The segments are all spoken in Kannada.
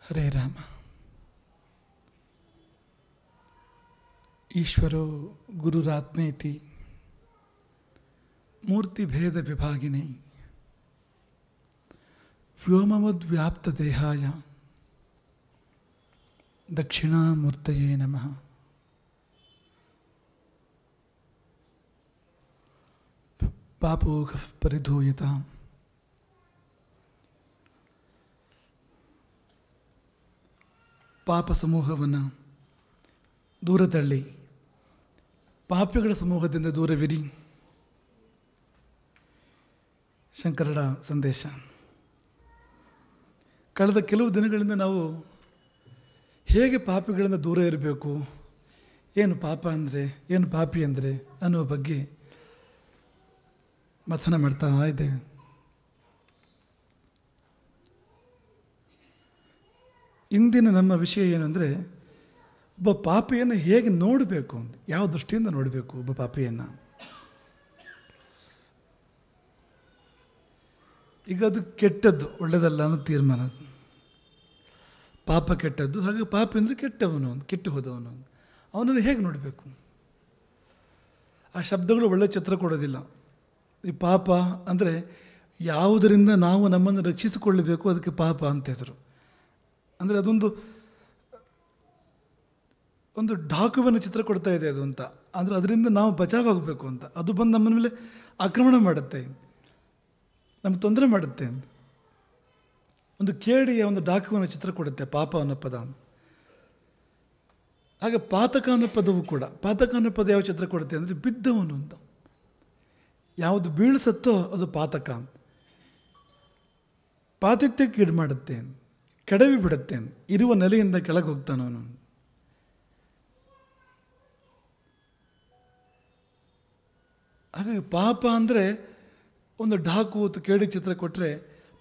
ಹರೇ ರಾಮ. ಈಶ್ವರೋ ಗುರುರಾತ್ಮೇತಿ ಮೂರ್ತಿಭೇದ ವಿಭಾಗಿನಿ ವ್ಯೋಮವದ್ವ್ಯಾಪ್ತ ದೇಹಾಯ ದಕ್ಷಿಣಾಮೂರ್ತಯೇ ನಮಃ. ಪಾಪೋಘ ಪರಿಧೂಯತಾಂ ಪಾಪ ಸಮೂಹವನ್ನು ದೂರ ತಳ್ಳಿ ಪಾಪಿಗಳ ಸಮೂಹದಿಂದ ದೂರವಿರಿ. ಶಂಕರರ ಸಂದೇಶ. ಕಳೆದ ಕೆಲವು ದಿನಗಳಿಂದ ನಾವು ಹೇಗೆ ಪಾಪಿಗಳಿಂದ ದೂರ ಇರಬೇಕು, ಏನು ಪಾಪ ಅಂದರೆ, ಏನು ಪಾಪಿ ಅಂದರೆ ಅನ್ನುವ ಬಗ್ಗೆ ಮಥನ ಮಾಡ್ತಾ ಇದ್ದೇವೆ. ಇಂದಿನ ನಮ್ಮ ವಿಷಯ ಏನು ಅಂದರೆ, ಒಬ್ಬ ಪಾಪಿಯನ್ನು ಹೇಗೆ ನೋಡಬೇಕು ಅಂತ, ಯಾವ ದೃಷ್ಟಿಯಿಂದ ನೋಡಬೇಕು ಒಬ್ಬ ಪಾಪಿಯನ್ನು. ಈಗ ಅದು ಕೆಟ್ಟದ್ದು, ಒಳ್ಳೆಯದಲ್ಲ ಅನ್ನೋ ತೀರ್ಮಾನ. ಪಾಪ ಕೆಟ್ಟದ್ದು, ಹಾಗೆ ಪಾಪಿ ಅಂದರೆ ಕೆಟ್ಟವನು, ಕೆಟ್ಟು ಹೋದವನು. ಅವನನ್ನು ಹೇಗೆ ನೋಡಬೇಕು? ಆ ಶಬ್ದಗಳು ಒಳ್ಳೆಯ ಚಿತ್ರ ಕೊಡೋದಿಲ್ಲ. ಈ ಪಾಪ ಅಂದರೆ ಯಾವುದರಿಂದ ನಾವು ನಮ್ಮನ್ನು ರಕ್ಷಿಸಿಕೊಳ್ಳಬೇಕು, ಅದಕ್ಕೆ ಪಾಪ ಅಂತ ಹೆಸರು. ಅಂದರೆ ಅದೊಂದು ಡಾಕುವಿನ ಚಿತ್ರ ಕೊಡ್ತಾ ಇದೆ ಅದು ಅಂತ. ಅಂದರೆ ಅದರಿಂದ ನಾವು ಬಚಾವಾಗಬೇಕು ಅಂತ. ಅದು ಬಂದು ನಮ್ಮ ಮೇಲೆ ಆಕ್ರಮಣ ಮಾಡುತ್ತೆ, ನಮ್ಗೆ ತೊಂದರೆ ಮಾಡುತ್ತೆ ಅಂತ. ಒಂದು ಕೇಡಿಯ ಒಂದು ಡಾಕುವಿನ ಚಿತ್ರ ಕೊಡುತ್ತೆ ಪಾಪ ಅನ್ನೋ ಪದ. ಹಾಗೆ ಪಾತಕ ಅನ್ನೋ ಪದವು ಕೂಡ, ಪಾತಕ ಅನ್ನೋ ಪದ ಯಾವ ಚಿತ್ರ ಕೊಡುತ್ತೆ ಅಂದರೆ ಬಿದ್ದವನು ಅಂತ. ಯಾವುದು ಬೀಳಿಸತ್ತೋ ಅದು ಪಾತಕ ಅಂತ. ಪಾತಿತ್ಯಕ್ಕೆ ಈಡು ಮಾಡುತ್ತೆ, ಕೆಡವಿ ಬಿಡುತ್ತೆ, ಇರುವ ನೆಲೆಯಿಂದ ಕೆಳಗೆ ಹೋಗ್ತಾನವನು. ಹಾಗಾಗಿ ಪಾಪ ಅಂದರೆ ಒಂದು ಡಾಕು ಕೇಡಿ ಚಿತ್ರ ಕೊಟ್ಟರೆ,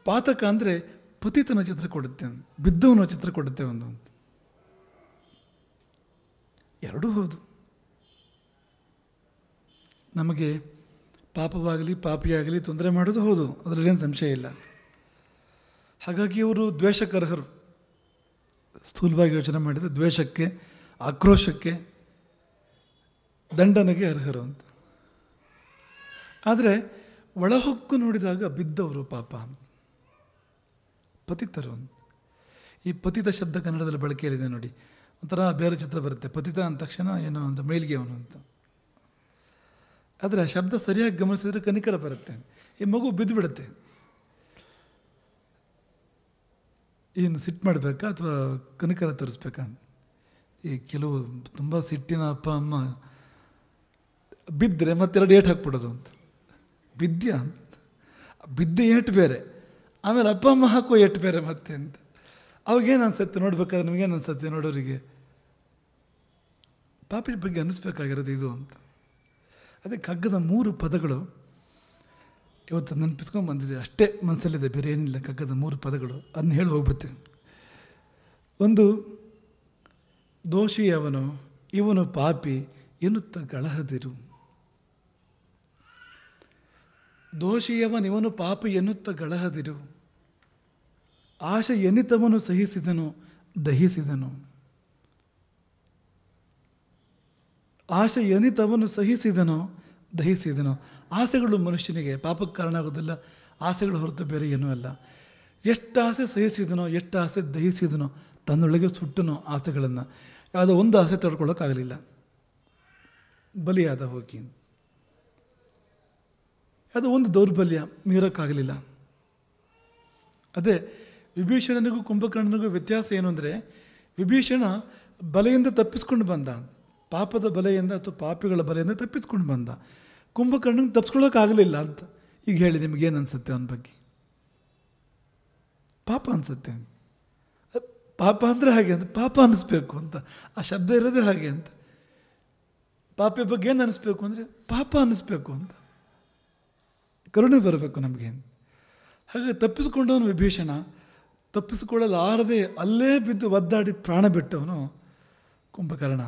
ಪಾತಕ ಅಂದರೆ ಪತಿತನ ಚಿತ್ರ ಕೊಡುತ್ತೆ, ಬಿದ್ದವನ ಚಿತ್ರ ಕೊಡುತ್ತೆ ಒಂದು. ಎರಡೂ ಹೌದು. ನಮಗೆ ಪಾಪವಾಗಲಿ ಪಾಪಿಯಾಗಲಿ ತೊಂದರೆ ಮಾಡೋದು ಹೌದು, ಅದರಲ್ಲೇನು ಸಂಶಯ ಇಲ್ಲ. ಹಾಗಾಗಿ ಇವರು ದ್ವೇಷಕ್ಕರ್ಹರು. ಸ್ಥೂಲವಾಗಿ ಯೋಚನೆ ಮಾಡಿದರೆ ದ್ವೇಷಕ್ಕೆ, ಆಕ್ರೋಶಕ್ಕೆ, ದಂಡನೆಗೆ ಅರ್ಹರು ಅಂತ. ಆದರೆ ಒಳಹೊಕ್ಕು ನೋಡಿದಾಗ ಬಿದ್ದವರು ಪಾಪ, ಪತಿತರು. ಈ ಪತಿತ ಶಬ್ದ ಕನ್ನಡದಲ್ಲಿ ಬಳಕೆಯಲ್ಲಿದೆ ನೋಡಿ. ಒಂಥರ ಬೇರೆ ಚಿತ್ರ ಬರುತ್ತೆ. ಪತಿತ ಅಂದ ತಕ್ಷಣ ಏನೋ ಒಂದು ಮೈಲಿಗೆ ಅವನು ಅಂತ. ಆದರೆ ಆ ಶಬ್ದ ಸರಿಯಾಗಿ ಗಮನಿಸಿದ್ರೆ ಕನಿಕರ ಬರುತ್ತೆ. ಈ ಮಗು ಬಿದ್ದು ಬಿಡುತ್ತೆ. ಏನು ಸಿಟ್ಟು ಮಾಡಬೇಕಾ ಅಥವಾ ಕನಿಕರ ತೋರಿಸ್ಬೇಕಾ? ಈ ಕೆಲವು ತುಂಬ ಸಿಟ್ಟಿನ ಅಪ್ಪ ಅಮ್ಮ ಬಿದ್ದರೆ ಮತ್ತೆರಡು ಏಟು ಹಾಕ್ಬಿಡೋದು ಅಂತ. ಬಿದ್ಯಾ ಅಂತ, ಬಿದ್ದೆ ಏಟು ಬೇರೆ, ಆಮೇಲೆ ಅಪ್ಪ ಅಮ್ಮ ಹಾಕೋ ಏಟು ಬೇರೆ ಮತ್ತೆ ಅಂತ. ಅವಾಗೇನು ಅನಿಸುತ್ತೆ ನೋಡ್ಬೇಕಾದ್ರೆ, ನಮಗೇನು ಅನಿಸುತ್ತೆ ನೋಡೋರಿಗೆ? ಪಾಪಿ ಬಗ್ಗೆ ಅನ್ನಿಸ್ಬೇಕಾಗಿರೋದು ಇದು ಅಂತ. ಅದೇ ಕಗ್ಗದ 3 ಪದಗಳು ಇವತ್ತು ನೆನಪಿಸ್ಕೊಂಡು ಬಂದಿದೆ, ಅಷ್ಟೇ ಮನಸ್ಸಲ್ಲಿದೆ, ಬೇರೆ ಏನಿಲ್ಲ. ಕಗ್ಗದ 3 ಪದಗಳು, ಅದನ್ನ ಹೇಳಿ ಹೋಗ್ಬಿಡ್ತೀನಿ. ಒಂದು, ದೋಷಿಯವನು ಇವನು ಪಾಪಿ ಎನ್ನುತ್ತ ಗಳಹದಿರು. ದೋಷಿಯವನಿವನು ಪಾಪಿ ಎನ್ನುತ್ತ ಗಳಹದಿರು. ಆಶೆ ಎನಿತವನು ಸಹಿಸಿದನು ದಹಿಸಿದನು. ಆಶೆ ಎನಿತವನು ಸಹಿಸಿದನೋ ದಹಿಸಿದನೋ. ಆಸೆಗಳು ಮನುಷ್ಯನಿಗೆ ಪಾಪಕ್ಕೆ ಕಾರಣ ಆಗೋದಿಲ್ಲ. ಆಸೆಗಳು ಹೊರತು ಬೇರೆ ಏನೂ ಅಲ್ಲ. ಎಷ್ಟು ಆಸೆ ಸಹಿಸಿದನೋ, ಎಷ್ಟು ಆಸೆ ದಹಿಸಿದನೋ, ತನ್ನೊಳಗೆ ಸುಟ್ಟನೋ ಆಸೆಗಳನ್ನು. ಯಾವುದೋ ಒಂದು ಆಸೆ ತಡ್ಕೊಳ್ಳೋಕ್ಕಾಗಲಿಲ್ಲ, ಬಲಿಯಾದ ಹೋಗಿ. ಅದು ಒಂದು ದೌರ್ಬಲ್ಯ, ಮೀರೋಕ್ಕಾಗಲಿಲ್ಲ. ಅದೇ ವಿಭೀಷಣನಿಗೂ ಕುಂಭಕರ್ಣನಿಗೂ ವ್ಯತ್ಯಾಸ ಏನು ಅಂದರೆ, ವಿಭೀಷಣ ಬಲೆಯಿಂದ ತಪ್ಪಿಸ್ಕೊಂಡು ಬಂದ, ಪಾಪದ ಬಲೆಯಿಂದ ಅಥವಾ ಪಾಪಿಗಳ ಬಲೆಯಿಂದ ತಪ್ಪಿಸ್ಕೊಂಡು ಬಂದ. ಕುಂಭಕರ್ಣನಿಗೆ ತಪ್ಪಿಸ್ಕೊಳ್ಳೋಕ್ಕಾಗಲಿಲ್ಲ ಅಂತ. ಈಗ ಹೇಳಿ ನಿಮಗೇನು ಅನಿಸುತ್ತೆ ಅವನ ಬಗ್ಗೆ? ಪಾಪ ಅನಿಸುತ್ತೆ. ಪಾಪ ಅಂದರೆ ಹಾಗೆ ಅಂತ, ಪಾಪ ಅನ್ನಿಸ್ಬೇಕು ಅಂತ. ಆ ಶಬ್ದ ಇರೋದೇ ಹಾಗೆ ಅಂತ. ಪಾಪಿಯ ಬಗ್ಗೆ ಏನು ಅನ್ನಿಸ್ಬೇಕು ಅಂದರೆ ಪಾಪ ಅನ್ನಿಸ್ಬೇಕು ಅಂತ, ಕರುಣೆ ಬರಬೇಕು ನಮಗೆ. ಹಾಗೆ ತಪ್ಪಿಸ್ಕೊಂಡವನು ವಿಭೀಷಣ. ತಪ್ಪಿಸಿಕೊಳ್ಳಲಾರದೆ ಅಲ್ಲೇ ಬಿದ್ದು ಒದ್ದಾಡಿ ಪ್ರಾಣ ಬಿಟ್ಟವನು ಕುಂಭಕರ್ಣ.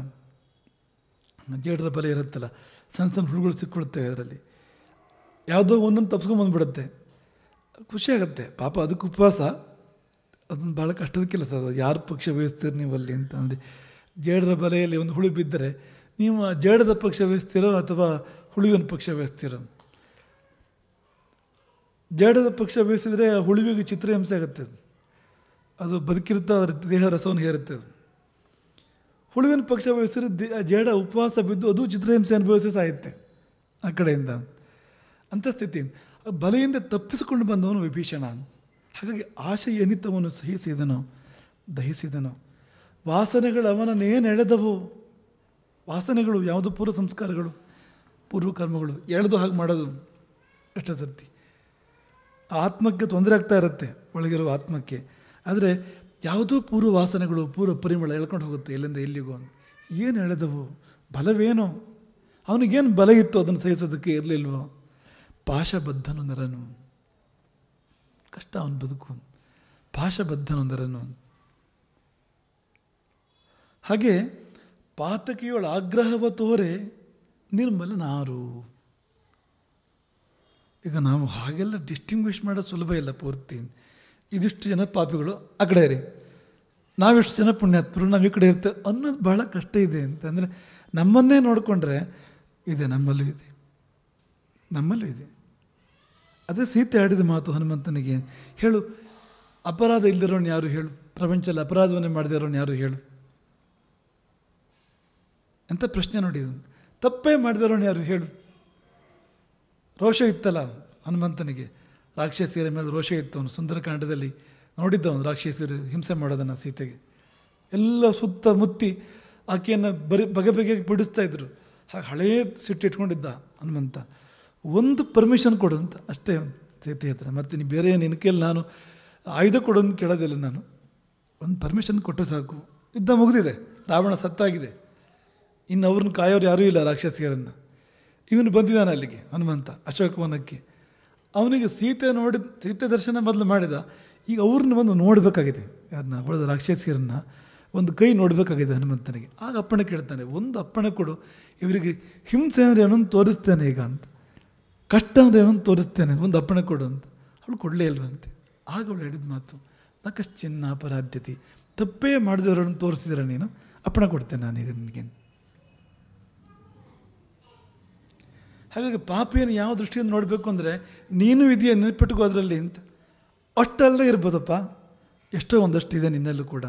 ಜೇಡರ ಬಲೆ ಇರುತ್ತಲ್ಲ, ಸಣ್ಣ ಸಣ್ಣ ಹುಡುಗರು ಸಿಕ್ಕೊಳ್ತೇವೆ ಅದರಲ್ಲಿ. ಯಾವುದೋ ಒಂದೊಂದು ತಪ್ಪಿಸ್ಕೊಂಡು ಬಂದುಬಿಡುತ್ತೆ, ಖುಷಿಯಾಗತ್ತೆ. ಪಾಪ ಅದಕ್ಕೆ ಉಪವಾಸ, ಅದೊಂದು ಭಾಳ ಕಷ್ಟದ ಕೆಲಸ. ಅದು ಯಾರು ಪಕ್ಷ ವಹಿಸ್ತೀರಿ ನೀವು ಅಲ್ಲಿ ಅಂತ ಅಂದರೆ, ಜೇಡರ ಬಲೆಯಲ್ಲಿ ಒಂದು ಹುಳು ಬಿದ್ದರೆ ನೀವು ಜೇಡದ ಪಕ್ಷ ವಹಿಸ್ತೀರೋ ಅಥವಾ ಹುಳುವಿನ ಪಕ್ಷ ವಹಿಸ್ತೀರೋ? ಜೇಡದ ಪಕ್ಷ ವಹಿಸಿದರೆ ಆ ಹುಳುವಿಗೆ ಚಿತ್ರಹಿಂಸೆ ಆಗುತ್ತೆ. ಅದು ಬದುಕಿರುತ್ತೆ, ಅದರ ದೇಹ ರಸವನ್ನು ಹೇರುತ್ತೆ. ಅದು ಹುಳುವಿನ ಪಕ್ಷ ವಹಿಸಿದ್ರೆ ಜೇಡ ಉಪವಾಸ ಬಿದ್ದು ಅದು ಚಿತ್ರಹಿಂಸೆ ಅನುಭವಿಸಿ ಸಾಯುತ್ತೆ ಆ ಕಡೆಯಿಂದ. ಅಂಥ ಸ್ಥಿತಿ. ಬಲೆಯಿಂದ ತಪ್ಪಿಸಿಕೊಂಡು ಬಂದವನು ವಿಭೀಷಣ. ಹಾಗಾಗಿ ಆಶೆ ಎನಿತವನು ಸಹಿಸಿದನು, ದಹಿಸಿದನು. ವಾಸನೆಗಳು ಅವನನ್ನೇನು ಎಳೆದವು? ವಾಸನೆಗಳು ಯಾವುದು? ಪೂರ್ವ ಸಂಸ್ಕಾರಗಳು, ಪೂರ್ವಕರ್ಮಗಳು ಎಳೆದು ಹಾಗೆ ಮಾಡೋದು. ಎಷ್ಟೋ ಸರ್ತಿ ಆತ್ಮಕ್ಕೆ ತೊಂದರೆ ಆಗ್ತಾ ಇರುತ್ತೆ, ಒಳಗಿರುವ ಆತ್ಮಕ್ಕೆ. ಆದರೆ ಯಾವುದೋ ಪೂರ್ವ ವಾಸನೆಗಳು, ಪೂರ್ವ ಪರಿಮಳ ಎಳ್ಕೊಂಡು ಹೋಗುತ್ತೆ ಎಲ್ಲಿಂದ ಎಲ್ಲಿಗೂ. ಏನು ಎಳೆದವು? ಬಲವೇನೋ? ಅವನಿಗೇನು ಬಲ ಇತ್ತು ಅದನ್ನು ಸಹಿಸೋದಕ್ಕೆ? ಇರಲಿಲ್ವೋ? ಪಾಶಬದ್ಧನು ನರನು. ಕಷ್ಟ ಅವನ ಬದುಕು. ಪಾಶಬದ್ಧನು ನರನು. ಹಾಗೆ ಪಾತಕಿಯೊಳ ಆಗ್ರಹವ ತೋರೆ ನಿರ್ಮಲನಾರು. ಈಗ ನಾವು ಹಾಗೆಲ್ಲ ಡಿಸ್ಟಿಂಗ್ವಿಷ್ ಮಾಡೋದು ಸುಲಭ ಇಲ್ಲ ಪೂರ್ತಿ. ಇದಿಷ್ಟು ಜನ ಪಾಪಿಗಳು ಆ ಕಡೆ ಇರಿ, ನಾವಿಷ್ಟು ಜನ ಪುಣ್ಯಾತ್ಮರು ನಾವು ಈ ಕಡೆ ಇರ್ತೇವೆ ಅನ್ನೋದು ಭಾಳ ಕಷ್ಟ ಇದೆ. ಅಂತಂದರೆ ನಮ್ಮನ್ನೇ ನೋಡಿಕೊಂಡ್ರೆ ಇದೆ, ನಮ್ಮಲ್ಲೂ ಇದೆ, ನಮ್ಮಲ್ಲೂ ಇದೆ. ಅದೇ ಸೀತೆ ಆಡಿದ ಮಾತು ಹನುಮಂತನಿಗೆ. ಹೇಳು, ಅಪರಾಧ ಇಲ್ದಿರೋನು ಯಾರು ಹೇಳು? ಪ್ರಪಂಚದಲ್ಲಿ ಅಪರಾಧವನ್ನೇ ಮಾಡದಿರೋನು ಯಾರು ಹೇಳು? ಎಂಥ ಪ್ರಶ್ನೆ ನೋಡಿ. ತಪ್ಪೇ ಮಾಡಿದಿರೋನು ಯಾರು ಹೇಳು? ರೋಷ ಇತ್ತಲ್ಲ ಹನುಮಂತನಿಗೆ, ರಾಕ್ಷಸಿಯರ ಮೇಲೆ ರೋಷ ಇತ್ತು. ಅವನು ಸುಂದರಕಾಂಡದಲ್ಲಿ ನೋಡಿದ್ದವನು ರಾಕ್ಷಸಿಯರು ಹಿಂಸೆ ಮಾಡೋದನ್ನು ಸೀತೆಗೆ. ಎಲ್ಲ ಸುತ್ತ ಮುತ್ತಿ ಆಕೆಯನ್ನು ಬಗೆ ಬಗೆಗೆ ಬಿಡಿಸ್ತಾ ಇದ್ರು. ಹಾಗೆ ಹಳೆಯ ಸಿಟ್ಟು ಇಟ್ಕೊಂಡಿದ್ದ ಹನುಮಂತ. ಒಂದು ಪರ್ಮಿಷನ್ ಕೊಡು ಅಂತ ಅಷ್ಟೇ ಸೀತೆ ಹತ್ರ. ಮತ್ತು ನೀನು ಬೇರೆ ನಿನ್ನ ಕೈಯಲ್ಲಿ ನಾನು ಆಯುಧ ಕೊಡೋದು ಕೇಳೋದಿಲ್ಲ ನಾನು. ಒಂದು ಪರ್ಮಿಷನ್ ಕೊಟ್ಟರೆ ಸಾಕು, ಯುದ್ಧ ಮುಗಿದಿದೆ, ರಾವಣ ಸತ್ತಾಗಿದೆ, ಇನ್ನು ಅವ್ರನ್ನ ಕಾಯೋರು ಯಾರೂ ಇಲ್ಲ ರಾಕ್ಷಸಿಯರನ್ನು. ಇವನು ಬಂದಿದ್ದಾನೆ ಅಲ್ಲಿಗೆ ಹನುಮಂತ ಅಶೋಕವನಕ್ಕೆ. ಅವನಿಗೆ ಸೀತೆ ದರ್ಶನ ಮೊದಲು ಮಾಡಿದ. ಈಗ ಅವ್ರನ್ನ ಒಂದು ನೋಡಬೇಕಾಗಿದೆ, ಯಾರನ್ನ ಹೊಡೆದ ರಾಕ್ಷಸಿಯರನ್ನು ಒಂದು ಕೈ ನೋಡಬೇಕಾಗಿದೆ ಹನುಮಂತನಿಗೆ. ಆಗ ಅಪ್ಪಣೆ ಕೇಳ್ತಾನೆ, ಒಂದು ಅಪ್ಪಣೆ ಕೊಡು, ಇವರಿಗೆ ಹಿಂಸೆ ಅಂದರೆ ಏನೊಂದು ತೋರಿಸ್ತೇನೆ ಈಗ ಅಂತ, ಕಷ್ಟ ಅಂದರೆ ಏನೊಂದು ತೋರಿಸ್ತೇನೆ, ಒಂದು ಅಪ್ಪಣೆ ಕೊಡು ಅಂತ. ಅವಳು ಕೊಡಲೇ ಇಲ್ವಂತೆ. ಆಗ ಅವಳು ಹೇಳಿದ ಮಾತು, ನಕಶ್ಚಿನ್ನ ಅಪರಾಧ್ಯತೆ, ತಪ್ಪೇ ಮಾಡಿದವರನ್ನು ತೋರಿಸಿದ್ರೆ ನೀನು ಅಪ್ಪಣೆ ಕೊಡ್ತೇನೆ ನಾನೀಗ ನಿನಗೆ. ಹಾಗಾಗಿ ಪಾಪಿಯನ್ನು ಯಾವ ದೃಷ್ಟಿಯಿಂದ ನೋಡಬೇಕು ಅಂದರೆ, ನೀನು ಇದೆಯಾ ನೆನಪಿಟ್ಕೋ ಅದರಲ್ಲಿ ಅಂತ. ಅಷ್ಟಲ್ಲೇ ಇರ್ಬೋದಪ್ಪ, ಎಷ್ಟೋ ಒಂದಷ್ಟು ಇದೆ ನಿನ್ನಲ್ಲೂ ಕೂಡ.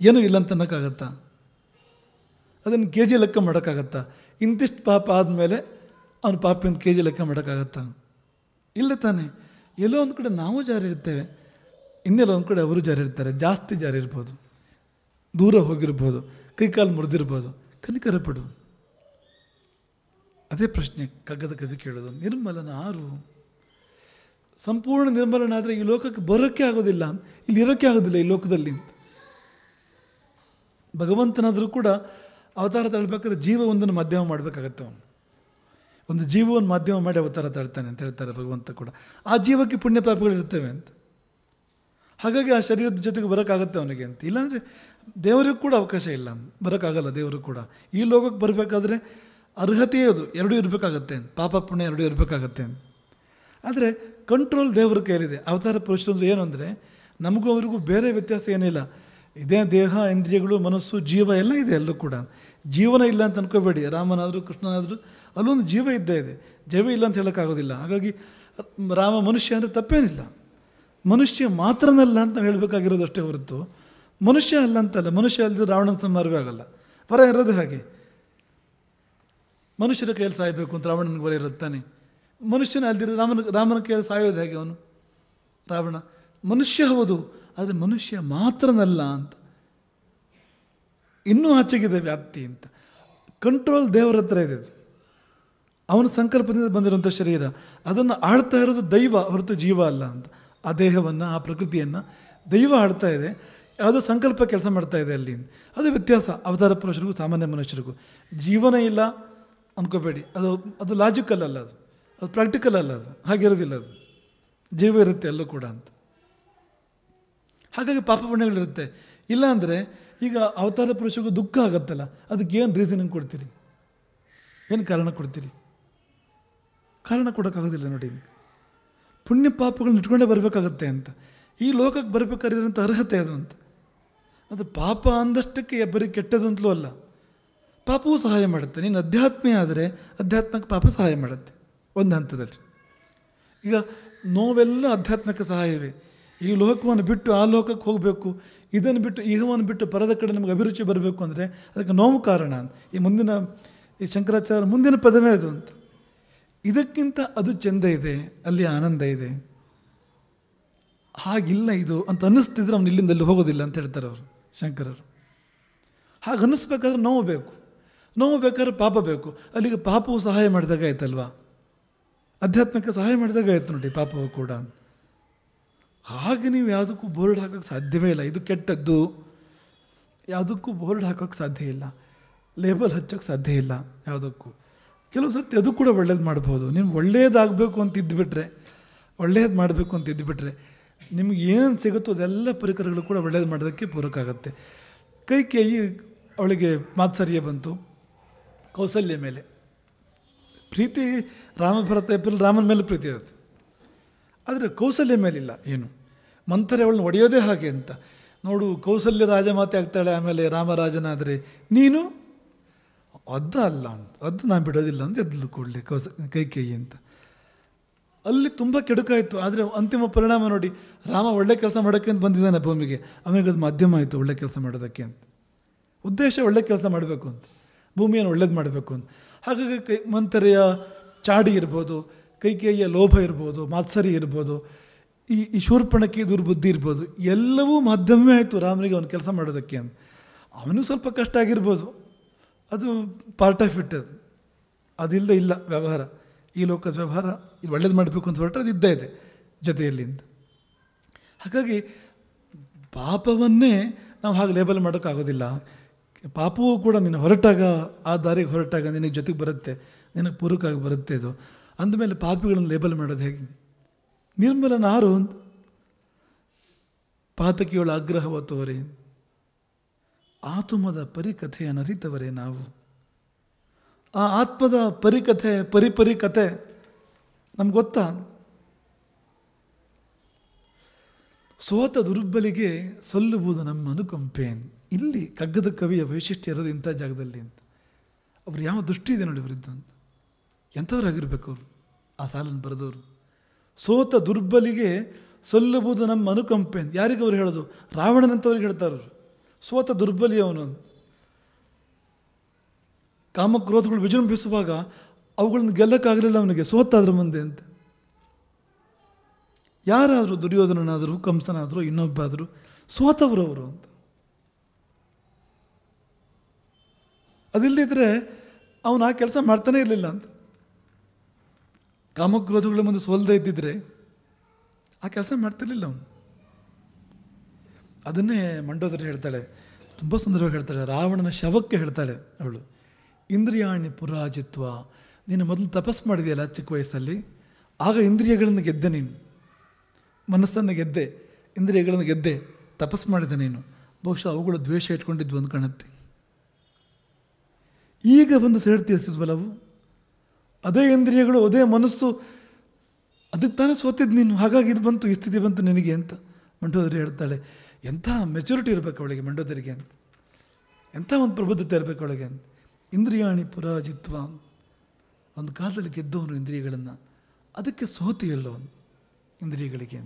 ಏನೂ ಇಲ್ಲ ಅಂತ ಅನ್ನೋಕ್ಕಾಗತ್ತಾ? ಅದನ್ನು ಕೆ ಜಿ ಲೆಕ್ಕ ಮಾಡೋಕ್ಕಾಗತ್ತಾ? ಇಂತಿಷ್ಟು ಪಾಪ ಆದಮೇಲೆ ಅವನು ಪಾಪಿನ ಕೆ ಜಿ ಲೆಕ್ಕ ಮಾಡೋಕ್ಕಾಗತ್ತಾ? ಇಲ್ಲ ತಾನೆ. ಎಲ್ಲೋ ಒಂದು ಕಡೆ ನಾವು ಜಾರಿ ಇರ್ತೇವೆ, ಇನ್ನೆಲ್ಲೋ ಒಂದು ಕಡೆ ಅವರು ಜಾರಿ ಇರ್ತಾರೆ. ಜಾಸ್ತಿ ಜಾರಿ ಇರ್ಬೋದು, ದೂರ ಹೋಗಿರ್ಬೋದು, ಕೈಕಾಲು ಮುರಿದಿರ್ಬೋದು. ಕನಿಕರ ಪಡು. ಅದೇ ಪ್ರಶ್ನೆ ಕಗ್ಗದ ಕವಿ ಕೇಳೋದು. ನಿರ್ಮಲನಾರು? ಸಂಪೂರ್ಣ ನಿರ್ಮಲನಾದರೆ ಈ ಲೋಕಕ್ಕೆ ಬರೋಕ್ಕೆ ಆಗೋದಿಲ್ಲ, ಇಲ್ಲಿ ಇರೋಕ್ಕೆ ಆಗೋದಿಲ್ಲ ಈ ಲೋಕದಲ್ಲಿ ಅಂತ. ಭಗವಂತನಾದರೂ ಕೂಡ ಅವತಾರ ತಾಳ್ಬೇಕಾದ್ರೆ ಜೀವವೊಂದನ್ನು ಮಾಧ್ಯಮ ಮಾಡಬೇಕಾಗತ್ತೆ. ಅವನು ಒಂದು ಜೀವವನ್ನು ಮಾಧ್ಯಮ ಮಾಡಿ ಅವತಾರ ತಾಳ್ತಾನೆ ಅಂತ ಹೇಳ್ತಾರೆ ಭಗವಂತ ಕೂಡ. ಆ ಜೀವಕ್ಕೆ ಪುಣ್ಯ ಪಾಪಗಳಿರ್ತವೆ ಅಂತ. ಹಾಗಾಗಿ ಆ ಶರೀರದ ಜೊತೆಗೆ ಬರೋಕ್ಕಾಗತ್ತೆ ಅವನಿಗೆ ಅಂತ. ಇಲ್ಲಾಂದರೆ ದೇವರಿಗೂ ಕೂಡ ಅವಕಾಶ ಇಲ್ಲ, ಬರೋಕ್ಕಾಗಲ್ಲ ದೇವರು ಕೂಡ. ಈ ಲೋಕಕ್ಕೆ ಬರಬೇಕಾದ್ರೆ ಅರ್ಹತೆಯೇ ಅದು ಎರಡೂ ಇರಬೇಕಾಗತ್ತೆ, ಪಾಪ ಪುಣ್ಯ ಎರಡೂ ಇರಬೇಕಾಗತ್ತೆ. ಆದರೆ ಕಂಟ್ರೋಲ್ ದೇವರ ಕೈಲಿದೆ. ಅವತಾರ ಪುರುಷರು ಅಂದರೆ ಏನು ಅಂದರೆ, ನಮಗೂ ಅವ್ರಿಗೂ ಬೇರೆ ವ್ಯತ್ಯಾಸ ಏನಿಲ್ಲ. ಇದೇ ದೇಹ, ಇಂದ್ರಿಯಗಳು, ಮನಸ್ಸು, ಜೀವ ಎಲ್ಲ ಇದೆ ಅಲ್ಲೂ ಕೂಡ. ಜೀವನ ಇಲ್ಲ ಅಂತ ಅನ್ಕೋಬೇಡಿ. ರಾಮನಾದರೂ ಕೃಷ್ಣನಾದರೂ ಅಲ್ಲೊಂದು ಜೀವ ಇದ್ದೇ ಇದೆ, ಜೀವ ಇಲ್ಲ ಅಂತ ಹೇಳೋಕ್ಕಾಗೋದಿಲ್ಲ. ಹಾಗಾಗಿ ರಾಮ ಮನುಷ್ಯ ಅಂದರೆ ತಪ್ಪೇನಿಲ್ಲ. ಮನುಷ್ಯ ಮಾತ್ರನಲ್ಲ ಅಂತ ಹೇಳಬೇಕಾಗಿರೋದು ಅಷ್ಟೇ ಹೊರತು ಮನುಷ್ಯ ಅಲ್ಲ ಅಂತಲ್ಲ. ಮನುಷ್ಯ ಅಲ್ಲದೆ ರಾವಣನ ಸಂಹಾರವೇ ಆಗಲ್ಲ. ವರ ಇರೋದು ಹಾಗೆ. ಮನುಷ್ಯರ ಕೈಯಲ್ಲಿ ಸಾಯಬೇಕು ಅಂತ ರಾವಣನಿಗೆ ವರ ಇರುತ್ತಾನೆ. ಮನುಷ್ಯನ ಅಲ್ದಿರೋ ರಾಮನ ಕೈಯಲ್ಲಿ ಸಾಯೋದು ಹೇಗೆ ಅವನು? ರಾವಣ ಮನುಷ್ಯ ಹೌದು, ಆದರೆ ಮನುಷ್ಯ ಮಾತ್ರನಲ್ಲ ಅಂತ. ಇನ್ನೂ ಆಚೆಗಿದೆ ವ್ಯಾಪ್ತಿ ಅಂತ. ಕಂಟ್ರೋಲ್ ದೇವರ ಹತ್ರ ಇದೆ. ಅವನ ಸಂಕಲ್ಪದಿಂದ ಬಂದಿರುವಂಥ ಶರೀರ, ಅದನ್ನು ಆಳ್ತಾ ಇರೋದು ದೈವ ಹೊರತು ಜೀವ ಅಲ್ಲ ಅಂತ. ಆ ದೇಹವನ್ನು, ಆ ಪ್ರಕೃತಿಯನ್ನು ದೈವ ಆಡ್ತಾ ಇದೆ, ಯಾವುದೋ ಸಂಕಲ್ಪ ಕೆಲಸ ಮಾಡ್ತಾ ಇದೆ ಅಲ್ಲಿ. ಅದು ವ್ಯತ್ಯಾಸ ಅವತಾರ ಪುರುಷರಿಗೂ ಸಾಮಾನ್ಯ ಮನುಷ್ಯರಿಗೂ. ಜೀವನ ಇಲ್ಲ ಅಂದ್ಕೋಬೇಡಿ, ಅದು ಲಾಜಿಕಲ್ ಅಲ್ಲ, ಅದು ಪ್ರಾಕ್ಟಿಕಲ್ ಅಲ್ಲ, ಅದು ಹಾಗಿರೋದಿಲ್ಲ. ಅದು ಜೀವ ಇರುತ್ತೆ ಅಲ್ಲೂ ಕೂಡ ಅಂತ. ಹಾಗಾಗಿ ಪಾಪ ಪುಣ್ಯಗಳಿರುತ್ತೆ. ಇಲ್ಲ ಅಂದರೆ ಈಗ ಅವತಾರ ಪುರುಷರಿಗೂ ದುಃಖ ಆಗುತ್ತಲ್ಲ, ಅದಕ್ಕೆ ಏನು ರೀಸನಿಂಗ್ ಕೊಡ್ತೀರಿ? ಏನು ಕಾರಣ ಕೊಡ್ತೀರಿ? ಕಾರಣ ಕೊಡೋಕ್ಕಾಗೋದಿಲ್ಲ ನೋಡಿ. ಪುಣ್ಯ ಪಾಪಗಳನ್ನ ಇಟ್ಕೊಂಡೇ ಬರಬೇಕಾಗತ್ತೆ ಅಂತ. ಈ ಲೋಕಕ್ಕೆ ಬರಬೇಕಾಗಿರೋಂಥ ಅರ್ಹತೆ ಅದು ಅಂತ. ಅದು ಪಾಪ ಅಂದಷ್ಟಕ್ಕೆ ಬರೀ ಕೆಟ್ಟದು ಅಂತಲೂ ಅಲ್ಲ, ಪಾಪವೂ ಸಹಾಯ ಮಾಡುತ್ತೆ. ನೀನು ಅಧ್ಯಾತ್ಮಿ ಆದರೆ ಅಧ್ಯಾತ್ಮಕ್ಕೆ ಪಾಪ ಸಹಾಯ ಮಾಡುತ್ತೆ ಒಂದು ಹಂತದಲ್ಲಿ. ಈಗ ನೋವೆಲ್ಲ ಅಧ್ಯಾತ್ಮಕ್ಕೆ ಸಹಾಯವೇ. ಈ ಲೋಕವನ್ನು ಬಿಟ್ಟು ಆ ಲೋಕಕ್ಕೆ ಹೋಗಬೇಕು, ಇದನ್ನು ಬಿಟ್ಟು ಇಹವನ್ನು ಬಿಟ್ಟು ಪರದ ಕಡೆ ನಮಗೆ ಅಭಿರುಚಿ ಬರಬೇಕು ಅಂದರೆ ಅದಕ್ಕೆ ನೋವು ಕಾರಣ ಅಂತ. ಈ ಶಂಕರಾಚಾರ್ಯ ಮುಂದಿನ ಪದವೇ ಅದು ಅಂತ. ಇದಕ್ಕಿಂತ ಅದು ಚೆಂದ ಇದೆ, ಅಲ್ಲಿ ಆನಂದ ಇದೆ, ಹಾಗಿಲ್ಲ ಇದು ಅಂತ ಅನ್ನಿಸ್ತಿದ್ರೆ ಅವನು ಇಲ್ಲಿಂದ ಅಲ್ಲಿ ಹೋಗೋದಿಲ್ಲ ಅಂತ ಹೇಳ್ತಾರೆ ಅವರು ಶಂಕರರು. ಹಾಗೆ ಅನ್ನಿಸ್ಬೇಕಾದ್ರೆ ನೋವು ಬೇಕು, ನೋವು ಬೇಕಾದ್ರೆ ಪಾಪ ಬೇಕು. ಅಲ್ಲಿಗೆ ಪಾಪವು ಸಹಾಯ ಮಾಡಿದಾಗ ಆಯ್ತಲ್ವಾ, ಅಧ್ಯಾತ್ಮಕ್ಕೆ ಸಹಾಯ ಮಾಡಿದಾಗ ಆಯ್ತು ನೋಡಿ ಪಾಪವು ಕೂಡ. ಹಾಗೆ ನೀವು ಯಾವುದಕ್ಕೂ ಬೋರ್ಡ್ ಹಾಕೋಕ್ಕೆ ಸಾಧ್ಯವೇ ಇಲ್ಲ. ಇದು ಕೆಟ್ಟದ್ದು, ಯಾವುದಕ್ಕೂ ಬೋರ್ಡ್ ಹಾಕೋಕ್ಕೆ ಸಾಧ್ಯ ಇಲ್ಲ, ಲೇಬಲ್ ಹಚ್ಚೋಕ್ಕೆ ಸಾಧ್ಯ ಇಲ್ಲ ಯಾವುದಕ್ಕೂ. ಕೆಲವು ಸರ್ತಿ ಅದು ಕೂಡ ಒಳ್ಳೇದು ಮಾಡ್ಬೋದು. ನೀವು ಒಳ್ಳೇದಾಗಬೇಕು ಅಂತ ಇದ್ದುಬಿಟ್ರೆ, ಒಳ್ಳೇದು ಮಾಡಬೇಕು ಅಂತ ಇದ್ದುಬಿಟ್ರೆ ನಿಮ್ಗೆ ಏನೇನು ಸಿಗುತ್ತೋ ಅದೆಲ್ಲ ಪರಿಕರಗಳು ಕೂಡ ಒಳ್ಳೇದು ಮಾಡೋದಕ್ಕೆ ಪೂರಕ ಆಗುತ್ತೆ. ಕೈಕೇಯಿ ಅವಳಿಗೆ ಮಾತ್ಸರ್ಯ ಬಂತು, ಕೌಸಲ್ಯ ಮೇಲೆ ಪ್ರೀತಿ, ರಾಮಭರತ ರಾಮನ ಮೇಲೆ ಪ್ರೀತಿ ಇರುತ್ತೆ, ಆದರೆ ಕೌಸಲ್ಯ ಮೇಲಿಲ್ಲ. ಏನು ಮಂಥರೆ ಅವಳನ್ನ ಒಡೆಯೋದೇ ಹಾಗೆ ಅಂತ. ನೋಡು, ಕೌಸಲ್ಯ ರಾಜಮಾತೆ ಆಗ್ತಾಳೆ, ಆಮೇಲೆ ರಾಮರಾಜನಾದರೆ ನೀನು ಅದ ಅಲ್ಲ ಅಂತ, ಅದು ನಾನು ಬಿಡೋದಿಲ್ಲ ಅಂತ ಎದ್ಲು ಕೂಡಲೇ ಕೈಕೇಯಿ ಅಂತ. ಅಲ್ಲಿ ತುಂಬ ಕೆಡುಕಾಯಿತು. ಆದರೆ ಅಂತಿಮ ಪರಿಣಾಮ ನೋಡಿ, ರಾಮ ಒಳ್ಳೆ ಕೆಲಸ ಮಾಡೋಕ್ಕೆ ಅಂತ ಬಂದಿದ್ದಾನೆ ಭೂಮಿಗೆ, ಅವನಿಗೆ ಅದು ಮಾಧ್ಯಮ ಆಯಿತು ಒಳ್ಳೆ ಕೆಲಸ ಮಾಡೋದಕ್ಕೆ ಅಂತ. ಉದ್ದೇಶ ಒಳ್ಳೆ ಕೆಲಸ ಮಾಡಬೇಕು ಅಂತ, ಭೂಮಿಯನ್ನು ಒಳ್ಳೇದು ಮಾಡಬೇಕು ಅಂತ. ಹಾಗಾಗಿ ಮಂಥರೆಯ ಚಾಡಿ ಇರ್ಬೋದು, ಕೈಕೇಯಿಯ ಲೋಭ ಇರ್ಬೋದು, ಮಾತ್ಸರ್ಯ ಇರ್ಬೋದು, ಈ ಶೂರ್ಪಣಕ್ಕೆ ದುರ್ಬುದ್ಧಿ ಇರ್ಬೋದು, ಎಲ್ಲವೂ ಮಾಧ್ಯಮವೇ ಆಯಿತು ರಾಮನಿಗೆ ಅವನು ಕೆಲಸ ಮಾಡೋದಕ್ಕೆ ಅಂತ. ಅವನಿಗೂ ಸ್ವಲ್ಪ ಕಷ್ಟ ಆಗಿರ್ಬೋದು, ಅದು ಪಾರ್ಟ್ ಆಫ್ ಇಟ್. ಅದಿಲ್ಲದೆ ಇಲ್ಲ ವ್ಯವಹಾರ, ಈ ಲೋಕದ ವ್ಯವಹಾರ. ಇದು ಒಳ್ಳೇದು ಮಾಡಬೇಕು ಅಂತ ಹೊರಟ್ರೆ ಅದು ಇದ್ದೇ ಇದೆ ಜೊತೆಯಲ್ಲಿ ಅಂತ. ಹಾಗಾಗಿ ಪಾಪವನ್ನೇ ನಾವು ಹಾಗೆ ಲೇಬಲ್ ಮಾಡೋಕ್ಕಾಗೋದಿಲ್ಲ. ಪಾಪವೂ ಕೂಡ ನೀನು ಹೊರಟಾಗ, ಆ ದಾರಿಗೆ ಹೊರಟಾಗ ನಿನಗೆ ಜೊತೆಗೆ ಬರುತ್ತೆ, ನಿನಗೆ ಪೂರಕವಾಗಿ ಬರುತ್ತೆ. ಇದು ಅಂದಮೇಲೆ ಪಾಪಿಗಳನ್ನು ಲೇಬಲ್ ಮಾಡೋದು ಹೇಗೆ? ನಿರ್ಮಲನಾರು ಅಂತ, ಪಾತಕಿಯೊಳ ಆಗ್ರಹವ ತೋರೆ, ಆತ್ಮದ ಪರಿಕಥೆಯನ್ನು ಅರಿತವರೇ ನಾವು. ಆ ಆತ್ಮದ ಪರಿಕಥೆ, ಪರಿಕಥೆ ನಮ್ಗೆ ಗೊತ್ತಾ? ಸೋತ ದುರ್ಬಲಿಗೆ ಸಲ್ಲುವುದು ನಮ್ಮ ಅನುಕಂಪೆ. ಇಲ್ಲಿ ಕಗ್ಗದ ಕವಿಯ ವೈಶಿಷ್ಟ್ಯ ಇರೋದು ಇಂಥ ಜಾಗದಲ್ಲಿ ಅಂತ. ಅವ್ರು ಯಾವ ದೃಷ್ಟಿ ಇದೆ ನೋಡಿ ಅವರಿದ್ದು ಅಂತ. ಎಂಥವ್ರಾಗಿರ್ಬೇಕು ಅವರು ಆ ಸಾಲನ್ನು ಬರೆದವರು. ಸೋತ ದುರ್ಬಲಿಗೆ ಸಲ್ಲುವುದು ನಮ್ಮ ಅನುಕಂಪೆ ಅಂತ ಯಾರಿಗೆ ಅವ್ರು ಹೇಳೋದು? ರಾವಣನಂತವ್ರಿಗೆ ಹೇಳ್ತಾರವ್ರು. ಸೋತ ದುರ್ಬಲಿ ಅವನು. ಕಾಮಕ್ರೋಧಗಳು ವಿಜೃಂಭಿಸುವಾಗ ಅವುಗಳನ್ನು ಗೆಲ್ಲಕ್ಕಾಗಲಿಲ್ಲ ಅವನಿಗೆ, ಸೋತಾದ್ರ ಮುಂದೆ ಅಂತ. ಯಾರಾದರೂ, ದುರ್ಯೋಧನನಾದರೂ, ಕಂಸನಾದರೂ, ಇನ್ನೊಬ್ಬಾದರೂ ಸೋತವರು ಅವರು ಅಂತ. ಅದಿಲ್ಲದಿದ್ದರೆ ಅವನು ಆ ಕೆಲಸ ಮಾಡ್ತಾನೆ ಇರಲಿಲ್ಲ ಅಂತ. ಕಾಮಕ್ರೋಧಗಳ ಮುಂದೆ ಸೋಲ್ದೇ ಇದ್ದಿದ್ರೆ ಆ ಕೆಲಸ ಮಾಡ್ತಿರ್ಲಿಲ್ಲ ಅವನು. ಅದನ್ನೇ ಮಂಡೋದರಿ ಹೇಳ್ತಾಳೆ, ತುಂಬ ಸುಂದರವಾಗಿ ಹೇಳ್ತಾಳೆ. ರಾವಣನ ಶವಕ್ಕೆ ಹೇಳ್ತಾಳೆ ಅವಳು, ಇಂದ್ರಿಯಾಣಿ ಪುರಾಜಿತ್ವ. ನೀನು ಮೊದಲು ತಪಸ್ಸು ಮಾಡಿದೆಯಲ್ಲ ಚಿಕ್ಕ ವಯಸ್ಸಲ್ಲಿ, ಆಗ ಇಂದ್ರಿಯಗಳನ್ನು ಗೆದ್ದೆ ನೀನು, ಮನಸ್ಸನ್ನು ಗೆದ್ದೆ, ಇಂದ್ರಿಯಗಳನ್ನು ಗೆದ್ದೆ, ತಪಸ್ಸು ಮಾಡಿದೆ ನೀನು. ಬಹುಶಃ ಅವುಗಳು ದ್ವೇಷ ಇಟ್ಕೊಂಡಿದ್ವು ಅಂತ ಕಾಣುತ್ತೆ. ಈಗ ಬಂದು ಸೇಡು ತೀರಿಸಿದ್ವಲ್ಲವು, ಅದೇ ಇಂದ್ರಿಯಗಳು, ಅದೇ ಮನಸ್ಸು, ಅದಕ್ಕೆ ತಾನೇ ಸೋತಿದ್ದು ನೀನು. ಹಾಗಾಗಿ ಇದು ಬಂತು, ಈ ಸ್ಥಿತಿ ಬಂತು ನಿನಗೆ ಅಂತ ಮಂಡೋದರಿ ಹೇಳ್ತಾಳೆ. ಎಂಥ ಮೆಚುರಿಟಿ ಇರಬೇಕು ಅವಳಿಗೆ, ಮಂಡೋದರಿಗೆ ಅಂತ. ಎಂಥ ಒಂದು ಪ್ರಬುದ್ಧತೆ ಇರಬೇಕು ಅವಳಿಗೆ ಅಂತ. ಇಂದ್ರಿಯಾಣಿ ಪುರಾಜಿತ್ವ. ಒಂದು ಕಾಲದಲ್ಲಿ ಗೆದ್ದವನು ಇಂದ್ರಿಯಗಳನ್ನು, ಅದಕ್ಕೆ ಸೋತಿಯಲ್ಲೋ ಇಂದ್ರಿಯಗಳಿಗೆ.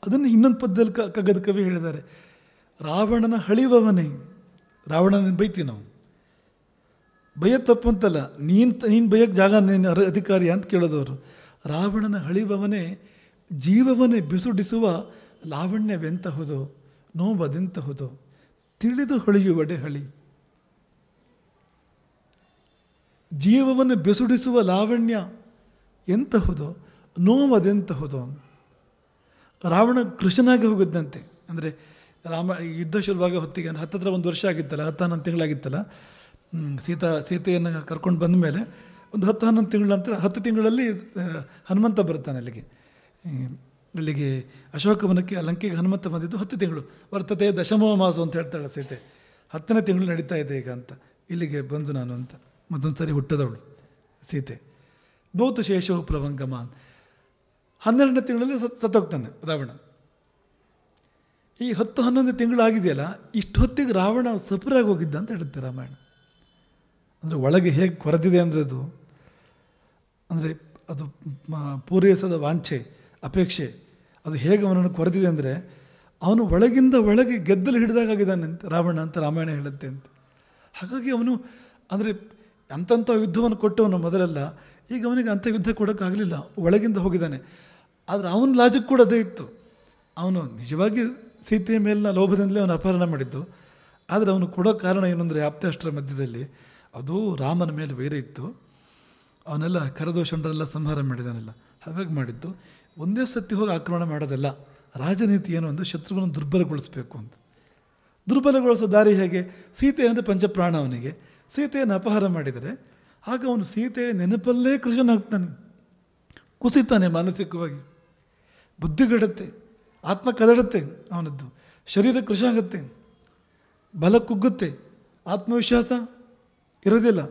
ಅದನ್ನು ಇನ್ನೊಂದು ಪದ್ಯದಲ್ಲಿ ಕಗ್ಗದ ಕವಿ ಹೇಳಿದ್ದಾರೆ, ರಾವಣನ ಹಳಿವವನೇ. ರಾವಣನ ಬೈತೀವಿ ನಾವು, ಭಯ ತಪ್ಪು ಅಂತಲ್ಲ, ನೀನು ಭಯಕ್ಕೆ ಜಾಗ, ನೀನು ಅಧಿಕಾರಿ ಅಂತ ಕೇಳೋದವರು. ರಾವಣನ ಹಳಿವವನೇ, ಜೀವವನ್ನೇ ಬಿಸುಡಿಸುವ ಲಾವಣ್ಯವೆಂತಹುದು, ನೋವದೆಂತಹುದು, ತಿಳಿದು ಹೊಳೆಯುವಡೆ ಹಳಿ. ಜೀವವನ್ನು ಬೆಸುಡಿಸುವ ಲಾವಣ್ಯ ಎಂತಹುದು, ನೋವದೆಂತಹುದು. ರಾವಣ ಕೃಷ್ಣನಾಗಿ ಹೋಗಿದ್ದಂತೆ. ಅಂದರೆ ರಾಮ ಯುದ್ಧ ಶುರುವಾಗ ಹೊತ್ತಿಗೆ ಹತ್ತತ್ರ 1 ವರ್ಷ ಆಗಿತ್ತಲ್ಲ, 10-11 ತಿಂಗಳಾಗಿತ್ತಲ್ಲ. ಸೀತೆಯನ್ನು ಕರ್ಕೊಂಡು ಬಂದ ಮೇಲೆ ಒಂದು 10-11 ತಿಂಗಳ ನಂತರ 10 ತಿಂಗಳಲ್ಲಿ ಹನುಮಂತ ಬರ್ತಾನೆ ಇಲ್ಲಿಗೆ ಅಶೋಕವನಕ್ಕೆ, ಲಂಕೆಗೆ ಹನುಮಂತ ಬಂದಿದ್ದು 10 ತಿಂಗಳು. ವರ್ತತೆ ದಶಮೋ ಮಾಸ ಅಂತ ಹೇಳ್ತಾಳೆ ಸೀತೆ. 10ನೇ ತಿಂಗಳು ನಡೀತಾ ಇದೆ ಈಗ ಅಂತ, ಇಲ್ಲಿಗೆ ಬಂದು ನಾನು ಅಂತ. ಮತ್ತೊಂದು ಸರಿ ಹುಟ್ಟದವಳು ಸೀತೆ. ಬಹುತು ಶೇಷವು ಪ್ಲವಂಗಮ. 12ನೇ ತಿಂಗಳಲ್ಲಿ ಸತ್ತೋಗ್ತಾನೆ ರಾವಣ. ಈ 10-11 ತಿಂಗಳಾಗಿದೆಯಲ್ಲ, ಇಷ್ಟು ಹೊತ್ತಿಗೆ ರಾವಣ ಸಪುರಾಗಿ ಹೋಗಿದ್ದ ಅಂತ ಹೇಳುತ್ತೆ ರಾಮಾಯಣ. ಅಂದರೆ ಒಳಗೆ ಹೇಗೆ ಕೊರೆದಿದೆ ಅಂದರೆ ಅದು ಪೂರೈಸದ ವಾಂಛೆ, ಅಪೇಕ್ಷೆ, ಅದು ಹೇಗೆ ಅವನನ್ನು ಕೊರೆದಿದೆ ಅಂದರೆ ಅವನು ಒಳಗಿಂದ ಒಳಗೆ ಗೆದ್ದಲು ಹಿಡಿದಾಗಿದ್ದಾನೆ ಅಂತ ರಾವಣ ಅಂತ ರಾಮಾಯಣ ಹೇಳುತ್ತೆ ಅಂತ. ಹಾಗಾಗಿ ಅವನು ಅಂದರೆ ಅಂಥ ಯುದ್ಧವನ್ನು ಕೊಟ್ಟವನು ಮೊದಲೆಲ್ಲ, ಈಗ ಅವನಿಗೆ ಅಂಥ ಯುದ್ಧ ಕೊಡೋಕ್ಕಾಗಲಿಲ್ಲ, ಒಳಗಿಂದ ಹೋಗಿದ್ದಾನೆ. ಆದರೆ ಅವನ ಲಾಜಿಕ್ ಕೂಡ ಅದೇ ಇತ್ತು. ಅವನು ನಿಜವಾಗಿ ಸೀತೆಯ ಮೇಲಿನ ಲೋಭದಿಂದಲೇ ಅವನು ಅಪಹರಣ ಮಾಡಿದ್ದು. ಆದರೆ ಅವನು ಕೊಡೋ ಕಾರಣ ಏನಂದರೆ ಆಪ್ತೇಷ್ಟರ ಮಧ್ಯದಲ್ಲಿ ಅದು ರಾಮನ ಮೇಲೆ ವೈರ ಇತ್ತು, ಅವನೆಲ್ಲ ಕರದೋಷಣರೆಲ್ಲ ಸಂಹಾರ ಮಾಡಿದಾನೆಲ್ಲ, ಹಾಗಾಗಿ ಮಾಡಿದ್ದು. ಒಂದೇ ಸತಿ ಹೋಗಿ ಆಕ್ರಮಣ ಮಾಡೋದಲ್ಲ. ರಾಜನೀತಿ ಏನು ಅಂದರೆ ಶತ್ರುಗಳನ್ನು ದುರ್ಬಲಗೊಳಿಸಬೇಕು ಅಂತ. ದುರ್ಬಲಗೊಳಿಸೋ ದಾರಿ ಹೇಗೆ? ಸೀತೆ ಅಂದರೆ ಪಂಚಪ್ರಾಣ ಅವನಿಗೆ. ಸೀತೆಯನ್ನು ಅಪಹಾರ ಮಾಡಿದರೆ ಆಗ ಅವನು ಸೀತೆಯ ನೆನಪಲ್ಲೇ ಕೃಷನಾಗ್ತಾನೆ, ಕುಸಿತಾನೆ ಮಾನಸಿಕವಾಗಿ, ಬುದ್ಧಿಗೆಡುತ್ತೆ, ಆತ್ಮ ಕದಡುತ್ತೆ, ಅವನದ್ದು ಶರೀರ ಕೃಷಾಗುತ್ತೆ, ಬಲ ಕುಗ್ಗುತ್ತೆ, ಆತ್ಮವಿಶ್ವಾಸ ಇರೋದಿಲ್ಲ.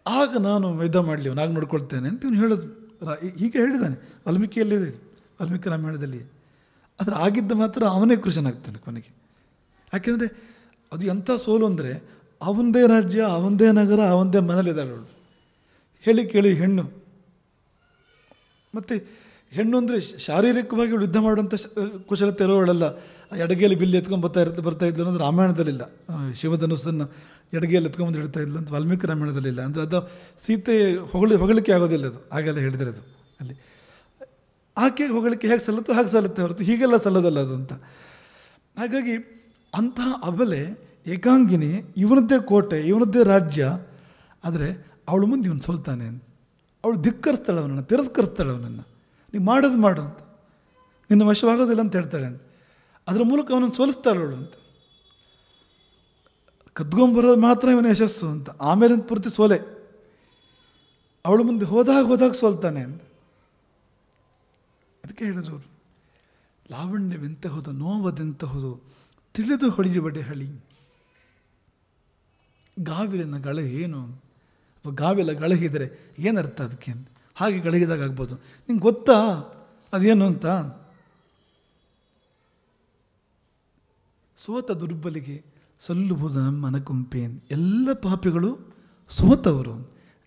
ಆಗ ನಾನು ಯುದ್ಧ ಮಾಡಲಿ, ಅವನಾಗ ನೋಡ್ಕೊಳ್ತೇನೆ ಅಂತ ಇವನು ಹೇಳೋದು. ಹೀಗೆ ಹೇಳಿದ್ದಾನೆ ವಾಲ್ಮೀಕಿಯಲ್ಲಿದೆ, ವಾಲ್ಮೀಕಿ ರಾಮಾಯಣದಲ್ಲಿ. ಆದರೆ ಆಗಿದ್ದ ಮಾತ್ರ ಅವನೇ ಕೃಷನಾಗ್ತಾನೆ ಕೊನೆಗೆ. ಯಾಕೆಂದರೆ ಅದು ಎಂಥ ಸೋಲು ಅಂದರೆ ಅವನದೇ ರಾಜ್ಯ, ಅವನದೇ ನಗರ, ಅವನದೇ ಮನೇಲಿದ್ದಾಳೆ ಅವಳು. ಹೇಳಿ ಕೇಳಿ ಹೆಣ್ಣು. ಮತ್ತು ಹೆಣ್ಣು ಅಂದರೆ ಶಾರೀರಿಕವಾಗಿ ಅವಳು ಯುದ್ಧ ಮಾಡುವಂಥ ಕುಶಲತೆ ಇರೋವಳಲ್ಲ. ಎಡಗೇಲಿ ಬಿಲ್ಲಿ ಎತ್ಕೊಂಡು ಬರ್ತಾ ಇದ್ಲು ಅನ್ನೋದು ರಾಮಾಯಣದಲ್ಲಿಲ್ಲ. ಶಿವಧನುಸ್ಸನ್ನು ಎಡಗೇಲಿ ಎತ್ಕೊಂಡ್ಬಂದು ಹಿಡ್ತಾ ಇದ್ಲು ಅಂತ ವಾಲ್ಮೀಕಿ ರಾಮಾಯಣದಲ್ಲಿಲ್ಲ. ಅಂದರೆ ಅದು ಸೀತೆ ಹೊಗಳಿಕೆ ಆಗೋದಿಲ್ಲ, ಅದು ಹಾಗೆಲ್ಲ ಹೇಳಿದರೆ ಅದು ಅಲ್ಲಿ. ಆಕೆಗೆ ಹೊಗಳಿಕೆ ಹೇಗೆ ಸಲ್ಲುತ್ತೋ ಹಾಗೆ ಸಲ್ಲುತ್ತೆ ಹೊರತು ಹೀಗೆಲ್ಲ ಸಲ್ಲೋದಲ್ಲ ಅದು ಅಂತ. ಹಾಗಾಗಿ ಅಂತಹ ಅಬಲೆ ಏಕಾಂಗಿನಿ, ಇವನದ್ದೇ ಕೋಟೆ, ಇವನದ್ದೇ ರಾಜ್ಯ. ಆದರೆ ಅವಳು ಮುಂದೆ ಇವನು ಸೋಲ್ತಾನೆ ಅಂತ ಅವಳು ಧಿಕ್ಕರಿಸ್ತಾಳೆ, ಅವನನ್ನು ತಿರಸ್ಕರಿಸ್ತಾಳೆ, ಅವನನ್ನು ನೀವು ಮಾಡೋದು ಮಾಡು ಅಂತ, ನಿನ್ನ ವಶವಾಗೋದಿಲ್ಲ ಅಂತ ಹೇಳ್ತಾಳೆ ಅಂತ. ಅದರ ಮೂಲಕ ಅವನನ್ನು ಸೋಲಿಸ್ತಾಳೆ ಅವಳು ಅಂತ. ಕದ್ಕೊಂಬರೋದು ಮಾತ್ರ ಇವನ ಯಶಸ್ಸು ಅಂತ, ಆಮೇಲೆ ಪೂರ್ತಿ ಸೋಲೆ. ಅವಳು ಮುಂದೆ ಹೋದಾಗ ಸೋಲ್ತಾನೆ ಅಂತ. ಅದಕ್ಕೆ ಹೇಳಿದ್ರು ಅವರು, ಲಾವಣ್ಯವೆಂತಹುದು ನೋವದೆಂತಹುದು ತಿಳಿದು ಹೊಳಿಬಡೆ ಹಳಿ. ಗಾವಿಲಿನ ಗಳ ಏನು? ಗಾವಿಲ ಗಳಹಿದರೆ ಏನರ್ಥ ಅದಕ್ಕೆ ಅಂತ. ಹಾಗೆ ಗಳಹಿದಾಗ ಆಗ್ಬೋದು. ನಿಂಗೆ ಗೊತ್ತಾ ಅದೇನು ಅಂತ? ಸೋತ ದುರ್ಬಲಿಗೆ ಸಲ್ಲುವುದು ನಮ್ಮ ಅನಕುಂಪೆ. ಎಲ್ಲ ಪಾಪಿಗಳು ಸೋತವರು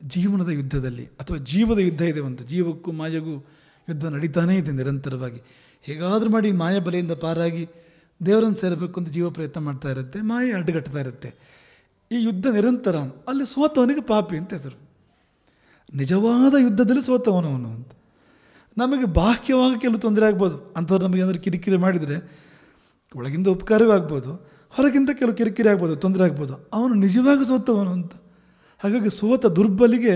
ಜೀವನದ ಯುದ್ಧದಲ್ಲಿ, ಅಥವಾ ಜೀವದ ಯುದ್ಧ ಇದೆ. ಒಂದು ಜೀವಕ್ಕೂ ಮಾಯಗೂ ಯುದ್ಧ ನಡೀತಾನೇ ಇದೆ ನಿರಂತರವಾಗಿ. ಹೇಗಾದರೂ ಮಾಡಿ ಮಾಯ ಬಲೆಯಿಂದ ಪಾರಾಗಿ ದೇವರನ್ನು ಸೇರಬೇಕು ಅಂತ ಜೀವ ಪ್ರಯತ್ನ ಮಾಡ್ತಾ ಇರುತ್ತೆ, ಮಾಯೆ ಅಡ್ಡಗಟ್ತಾ ಇರುತ್ತೆ. ಈ ಯುದ್ಧ ನಿರಂತರ. ಅಲ್ಲಿ ಸೋತವನಿಗೆ ಪಾಪಿ ಅಂತ ಹೆಸರು. ನಿಜವಾದ ಯುದ್ಧದಲ್ಲಿ ಸೋತವನು ಅವನು ಅಂತ. ನಮಗೆ ಬಾಹ್ಯವಾಗಿ ಕೆಲವು ತೊಂದರೆ ಆಗ್ಬೋದು, ಅಂಥವ್ರು ನಮಗೆ ಏನಾದರೂ ಕಿರಿಕಿರಿ ಮಾಡಿದರೆ ಒಳಗಿಂದ ಉಪಕಾರವೇ ಆಗ್ಬೋದು, ಹೊರಗಿಂದ ಕೆಲವು ಕಿರಿಕಿರಿ ಆಗ್ಬೋದು, ತೊಂದರೆ ಆಗ್ಬೋದು. ಅವನು ನಿಜವಾಗಿ ಸೋತವನು ಅಂತ. ಹಾಗಾಗಿ ಸೋತ ದುರ್ಬಲಿಗೆ